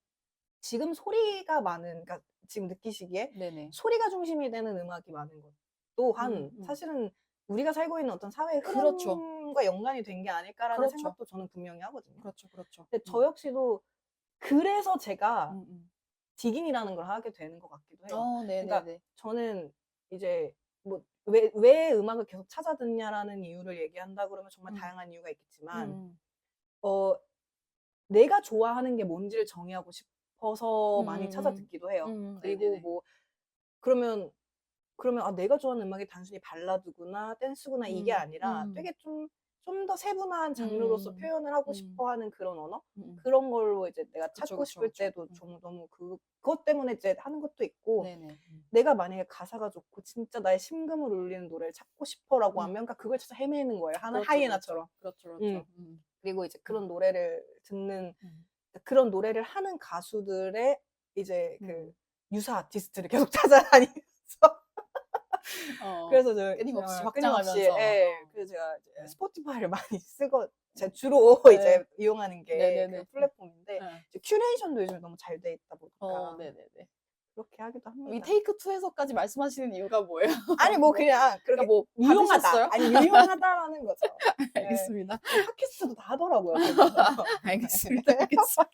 지금 소리가 많은 그러니까 지금 느끼시기에 네네. 소리가 중심이 되는 음악이 많은 것 또한 음. 사실은 우리가 살고 있는 어떤 사회의 그렇죠. 흐름과 연관이 된 게 아닐까라는 그렇죠. 생각도 저는 분명히 하거든요. 그렇죠. 그렇죠. 근데 저 역시도 그래서 음. 제가 디깅이라는 걸 하게 되는 것 같기도 해요. 그러니까 네네네. 저는 이제 뭐 왜 음악을 계속 찾아 듣냐라는 이유를 얘기한다 그러면 정말 음. 다양한 이유가 있겠지만 음. 어 내가 좋아하는 게 뭔지를 정의하고 싶어서 많이 찾아 음. 듣기도 해요. 그리고 네네네. 뭐 그러면 '아 내가 좋아하는 음악이 단순히 발라드구나. 댄스구나.' 이게 음. 아니라 음. 되게 좀 더 세분화한 장르로서 음. 표현을 하고 음. 싶어 하는 그런 언어? 음. 그런 걸로 이제 내가 그쵸, 찾고 그쵸, 싶을 그쵸. 때도 좀 너무 그것 때문에 이제 하는 것도 있고 네네. 내가 만약에 가사가 좋고 진짜 나의 심금을 울리는 노래를 찾고 싶어라고 음. 하면 그러니까 그걸 찾아 헤매는 거예요, 그렇죠, 그렇죠. 하이에나처럼. 그렇죠, 음. 그렇죠. 그리고 이제 음. 그런 노래를 듣는 음. 그런 노래를 하는 가수들의 이제 그 음. 유사 아티스트를 계속 찾아다니면서 그래서 끊임없이 끊임없이 확장하면서. 그래서 제가 이제 네. 스포티파이를 많이 쓰고 제가 음. 주로 네. 이제 이용하는 게 그 네네네. 플랫폼인데 예. 이제 큐레이션도 요즘에 너무 잘 돼 있다 보니까 네네네. 그렇게 하기도 이 합니다. 테이크 2에서까지 말씀하시는 이유가 뭐예요? 아니 뭐 뭐 그냥 그러니까 그렇게 뭐 유용하다. 받으셨어요? 아니 유용하다라는 거죠. 예. 알겠습니다. 팟캐스트도 다 하더라고요 거기서. 알겠습니다. 알겠습니다.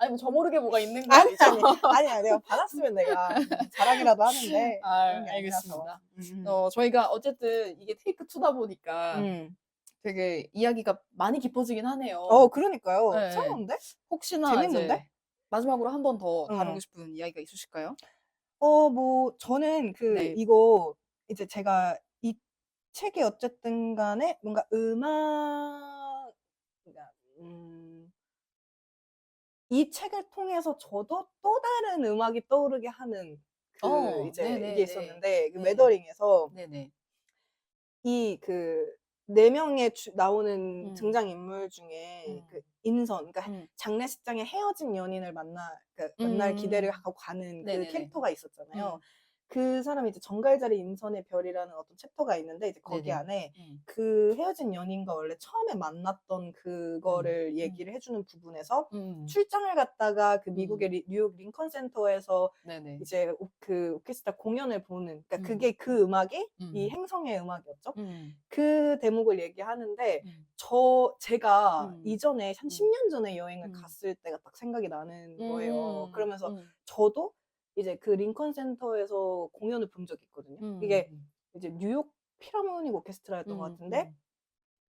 아니 뭐 저 모르게 뭐가 있는 거 아니, 아니죠? 아니. 아니야. 내가 받았으면 내가 자랑이라도 하는데 그런 게 아니라서. 알겠습니다. 저희가 어쨌든 이게 테이크 2다 보니까 음. 되게 이야기가 많이 깊어지긴 하네요. 그러니까요. 예. 이상한데? 혹시나 재밌는데? 이제 마지막으로 한 번 더 다루고 응. 싶은 이야기가 있으실까요? 뭐 저는 네. 이거 이제 제가 이 책이 어쨌든 간에 뭔가 그러니까 이 책을 통해서 저도 또 다른 음악이 떠오르게 하는 이제 이게 네네네. 있었는데 그 네. 웨더링에서 네네. 이 4명의 나오는 음. 등장인물 중에 음. 인선 그러니까 음. 장례식장에 헤어진 연인을 만날 기대를 음. 하고 가는 그 네네네. 캐릭터가 있었잖아요. 음. 그 사람이 이제 정갈자리 임선의 별이라는 어떤 챕터가 있는데 이제 거기 네네. 안에 음. 그 헤어진 연인과 원래 처음에 만났던 음. 그거를 얘기를 해 주는 부분에서 음. 출장을 갔다가 그 음. 미국의 뉴욕 링컨 센터에서 네네. 이제 오케스트라 공연을 보는 그러니까 음. 그게 그 음악이 이 음. 행성의 음악이었죠. 음. 그 대목을 얘기하는데 음. 제가 음. 이전에 한 10 음. 년 전에 여행을 음. 갔을 때가 딱 생각이 나는 거예요. 음. 그러면서 음. 저도 이제 그 링컨 센터에서 공연을 본 적이 있거든요. 음. 이게 이제 뉴욕 필하모닉 오케스트라였던 것 같은데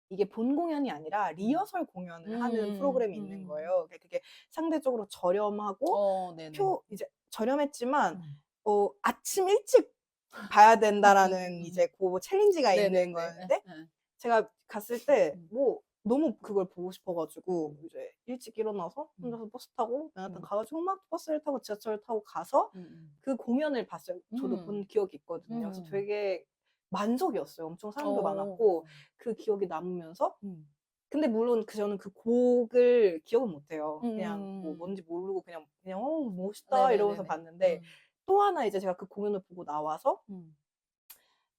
이게 본 공연이 아니라 리허설 공연을 하는 프로그램이 있는 거예요. 그게 상대적으로 저렴하고 이제 저렴했지만 아침 일찍 봐야 된다라는 이제 그 챌린지가 있는 거였는데 제가 갔을 때 뭐 너무 그걸 보고 싶어가지고 이제 일찍 일어나서 혼자서 버스 타고 맨하탄 가가지고 막 버스를 타고 지하철을 타고 가서 그 공연을 봤어요. 저도 본 기억이 있거든요. 그래서 되게 만족이었어요. 엄청 사람도 많았고 그 기억이 남으면서 근데 물론 저는 그 곡을 기억은 못해요. 그냥 뭐 뭔지 모르고 그냥 멋있다 이러면서 봤는데 또 하나 이제 제가 그 공연을 보고 나와서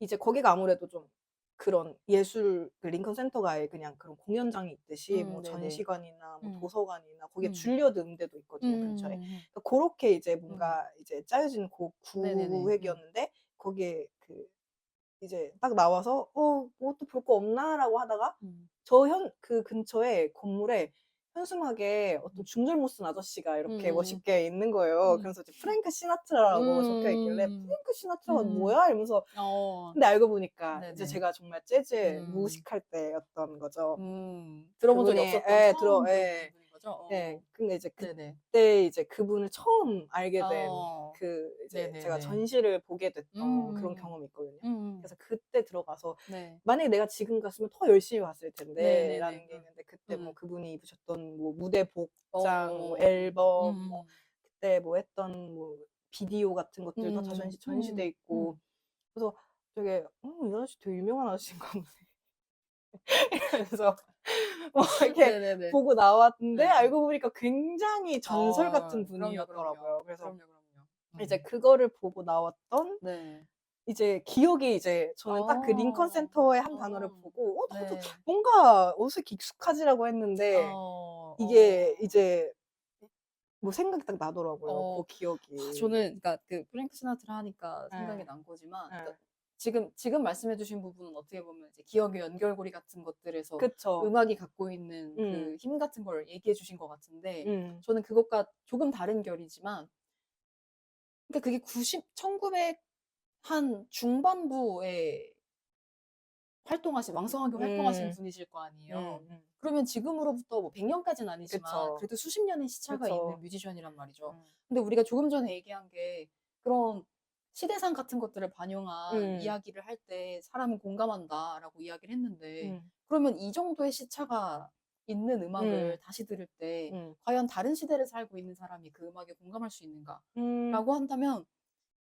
이제 거기가 아무래도 좀 그런 예술 그 링컨 센터가 그냥 그런 공연장이 있듯이 뭐 전시관이나 뭐 도서관이나 거기에 줄리어드 음대도 있거든요 근처에. 그러니까 그렇게 이제 뭔가 이제 짜여진 구획이었는데 거기에 그 이제 딱 나와서 뭐 또 볼 거 없나라고 하다가 그 근처에 건물에 현수막에 어떤 중절못 쓴 아저씨가 이렇게 멋있게 있는 거예요. 그래서 이제 프랭크 시나트라라고 적혀 있길래 프랭크 시나트라가 뭐야? 이러면서 근데 알고 보니까 이제 제가 정말 재즈 무식할 때였던 거죠. 들어본 적이 그분이 없었던 처음 들어본 분인 거죠? 네, 근데 이제 그때 이제 그분을 처음 알게 된 그 이제 제가 전시를 보게 됐던 그런 경험이 있거든요. 그래서 그때 들어가서 만약에 내가 지금 갔으면 더 열심히 봤을 텐데 라는 게 있는데 그때 뭐 그분이 입으셨던 뭐 무대 복장, 뭐 앨범, 뭐 그때 뭐 했던 뭐 비디오 같은 것들도 다 전시돼 있고 그래서 되게 이 아저씨 되게 유명한 아저씨인가 보네 이러면서 뭐 이렇게 보고 나왔는데 알고 보니까 굉장히 전설 같은 분이었더라고요. 그래서 이제 그거를 보고 나왔던 이제 기억이 이제 저는 딱 그 링컨 센터의 한 단어를 보고 나도 뭔가 어색해 익숙하지라고 했는데 이게 이제 뭐 생각이 딱 나더라고요. 그 기억이. 저는 그러니까 그 프랭크 시나트라 하니까 생각이 난 거지만 그러니까 지금 말씀해 주신 부분은 어떻게 보면 이제 기억의 연결고리 같은 것들에서 그쵸. 음악이 갖고 있는 그 힘 같은 걸 얘기해 주신 것 같은데 저는 그것과 조금 다른 결이지만 그러니까 그게 1900 한 중반부에 왕성하게 활동하신 분이실 거 아니에요. 그러면 지금으로부터 뭐 100년까지는 아니지만 그쵸. 그래도 수십 년의 시차가 그쵸. 있는 뮤지션이란 말이죠. 근데 우리가 조금 전에 얘기한 게 그런 시대상 같은 것들을 반영한 이야기를 할 때 사람은 공감한다라고 이야기를 했는데 그러면 이 정도의 시차가 있는 음악을 다시 들을 때 과연 다른 시대를 살고 있는 사람이 그 음악에 공감할 수 있는가라고 한다면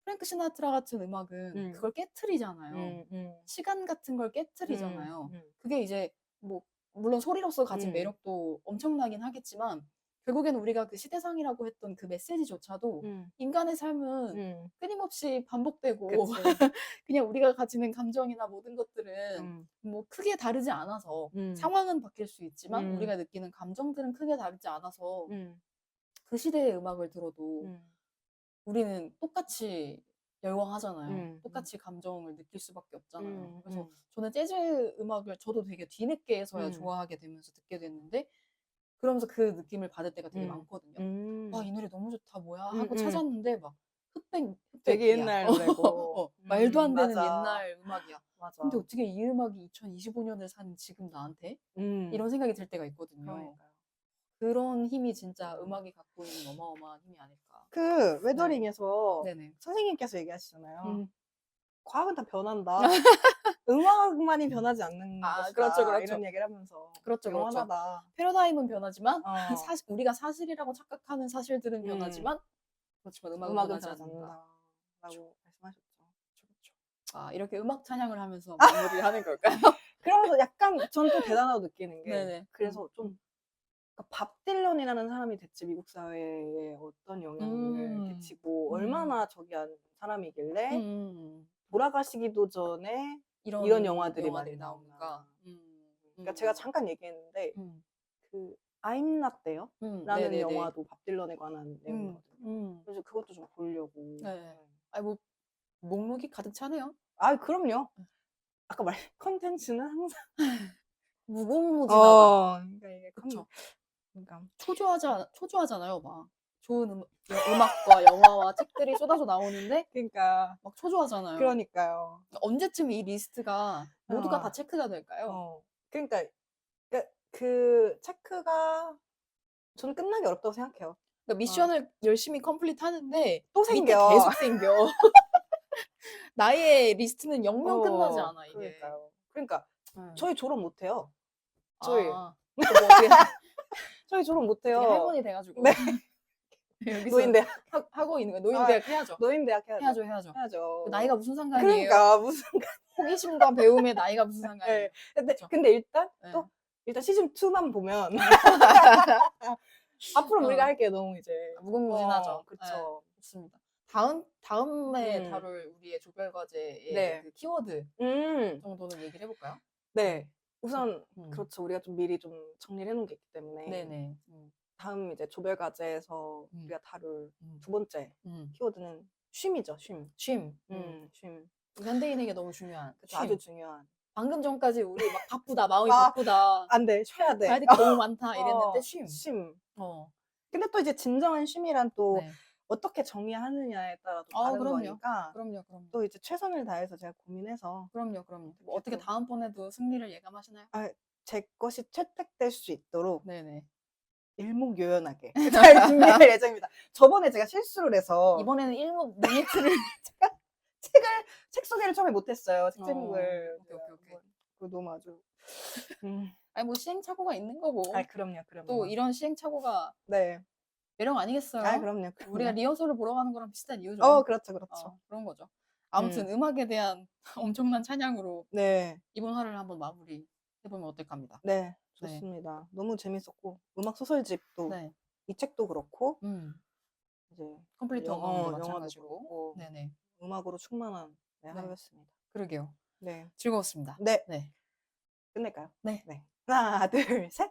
프랭크 시나트라 같은 음악은 그걸 깨트리잖아요. 시간 같은 걸 깨트리잖아요. 그게 이제 뭐 물론 소리로서 가진 매력도 엄청나긴 하겠지만 결국에는 우리가 그 시대상이라고 했던 그 메시지조차도 인간의 삶은 끊임없이 반복되고 그냥 우리가 가지는 감정이나 모든 것들은 뭐 크게 다르지 않아서 상황은 바뀔 수 있지만 우리가 느끼는 감정들은 크게 다르지 않아서 그 시대의 음악을 들어도 우리는 똑같이 열광하잖아요. 똑같이 감정을 느낄 수밖에 없잖아요. 그래서 저는 재즈 음악을 저도 되게 뒤늦게서야 좋아하게 되면서 듣게 됐는데 그러면서 그 느낌을 받을 때가 되게 많거든요. 와, 이 노래 너무 좋다, 뭐야? 하고 찾았는데 막 되게 흑백이야. 옛날 노래고. 말도 안 되는 맞아. 옛날 음악이야. 맞아. 근데 어떻게 이 음악이 2025년을 산 지금 나한테? 이런 생각이 들 때가 있거든요. 그러니까요. 그런 힘이 진짜 음악이 갖고 있는 어마어마한 힘이 아닐까. 그 웨더링에서 네네. 선생님께서 얘기하시잖아요. 과학은 다 변한다. 음악만이 변하지 않는 것이다. 그렇죠, 그렇죠. 이런 얘기를 하면서 그렇죠, 영원하다. 패러다임은 변하지만 어. 우리가 사실이라고 착각하는 사실들은 변하지만 그렇지만 음악은 변하지 않는다. 라고 말씀하셨죠. 그렇죠. 이렇게 음악 찬양을 하면서 마무리를 하는 걸까요? 그러면서 약간 전 또 대단하다고 느끼는 게 네네. 그래서 좀 그러니까 밥 딜런이라는 사람이 대체 미국 사회에 어떤 영향을 끼치고 얼마나 저기한 사람이길래 돌아가시기도 전에 이런 영화들이 많이 나오는가. 그러니까 제가 잠깐 얘기했는데 그 I'm Not There 라는 영화도 밥 딜런에 관한 내용이거든요. 그래서 그것도 좀 보려고. 뭐 목록이 가득 차네요. 그럼요. 아까 컨텐츠는 항상 무궁무진하다. 그러니까 이게 그쵸. 그러니까 초조하잖아요, 막. 좋은 음악과 영화와 책들이 쏟아져 나오는데 그러니까 막 초조하잖아요. 그러니까요. 언제쯤 이 리스트가 모두가 다 어. 체크가 될까요? 그러니까 그 체크가 저는 끝나기 어렵다고 생각해요. 그러니까 미션을 열심히 컴플리트 하는데 또 밑에 생겨. 계속 생겨. 나의 리스트는 영영 끝나지 않아 이게. 그러니까요. 그러니까 네. 저희 졸업 못 해요. 저희 아, 또 뭐 어떻게 저희 졸업 못 어떻게 해요. 할머니 돼가지고 네. 여기서 노인대학 하고 있는 거야. 노인대학 해야죠. 노인대학 해야죠. 해야죠. 해야죠. 그 나이가 무슨 상관이에요? 그러니까 무슨 호기심과 배움의 나이가 무슨 상관이에요? 네. 근데 그쵸? 근데 일단 네. 또 일단 시즌 2만 보면 앞으로 우리가 할 게 너무 이제 무궁무진하죠. 그렇죠. 좋습니다. 다음에 다룰 우리의 조별 과제의 네. 그 키워드 정도는 얘기를 해볼까요? 네. 우선 음. 그렇죠. 우리가 좀 미리 좀 정리를 해놓은 게 있기 때문에 네네. 다음 이제 조별 과제에서 우리가 다룰 두 번째 음. 키워드는 쉼이죠. 쉼. 쉼. 쉼. 현대인에게 너무 중요한. 그쵸, 아주 중요한. 방금 전까지 우리 막 바쁘다, 마음이 아, 바쁘다. 안 돼. 쉬어야 돼. 가야 될 게 너무 많다 이랬는데 쉼. 쉼. 어. 근데 또 이제 진정한 쉼이란 또 네. 어떻게 정의하느냐에 따라 또 다른 그럼요. 거니까 그럼요. 또 이제 최선을 다해서 제가 고민해서 그럼요. 뭐 어떻게 다음번에도 승리를 예감하시나요? 제 것이 채택될 수 있도록 네네. 일목요연하게 잘 준비할 예정입니다. 저번에 제가 실수를 해서 이번에는 일목요연을 책 소개를 처음에 못했어요. 책 제목을. 오케이. 그거 너무 아주. 아니 뭐 시행착오가 있는 거고. 그럼요. 또 이런 시행착오가 네. 매력 아니겠어요? 그럼요. 우리가 리허설을 보러 가는 거랑 비슷한 이유죠. 그렇죠. 그런 거죠. 아무튼 음악에 대한 엄청난 찬양으로 네. 이번 화를 한번 마무리 해보면 어떨까 합니다. 네. 좋습니다. 너무 재밌었고 음악 소설집도 네. 이 책도 그렇고 이제 컴플리트 언어도 마찬가지고. 그렇고 네네. 음악으로 충만한 하루였습니다. 그러게요. 네. 즐거웠습니다. 네. 네. 끝낼까요? 네. 하나, 둘, 셋.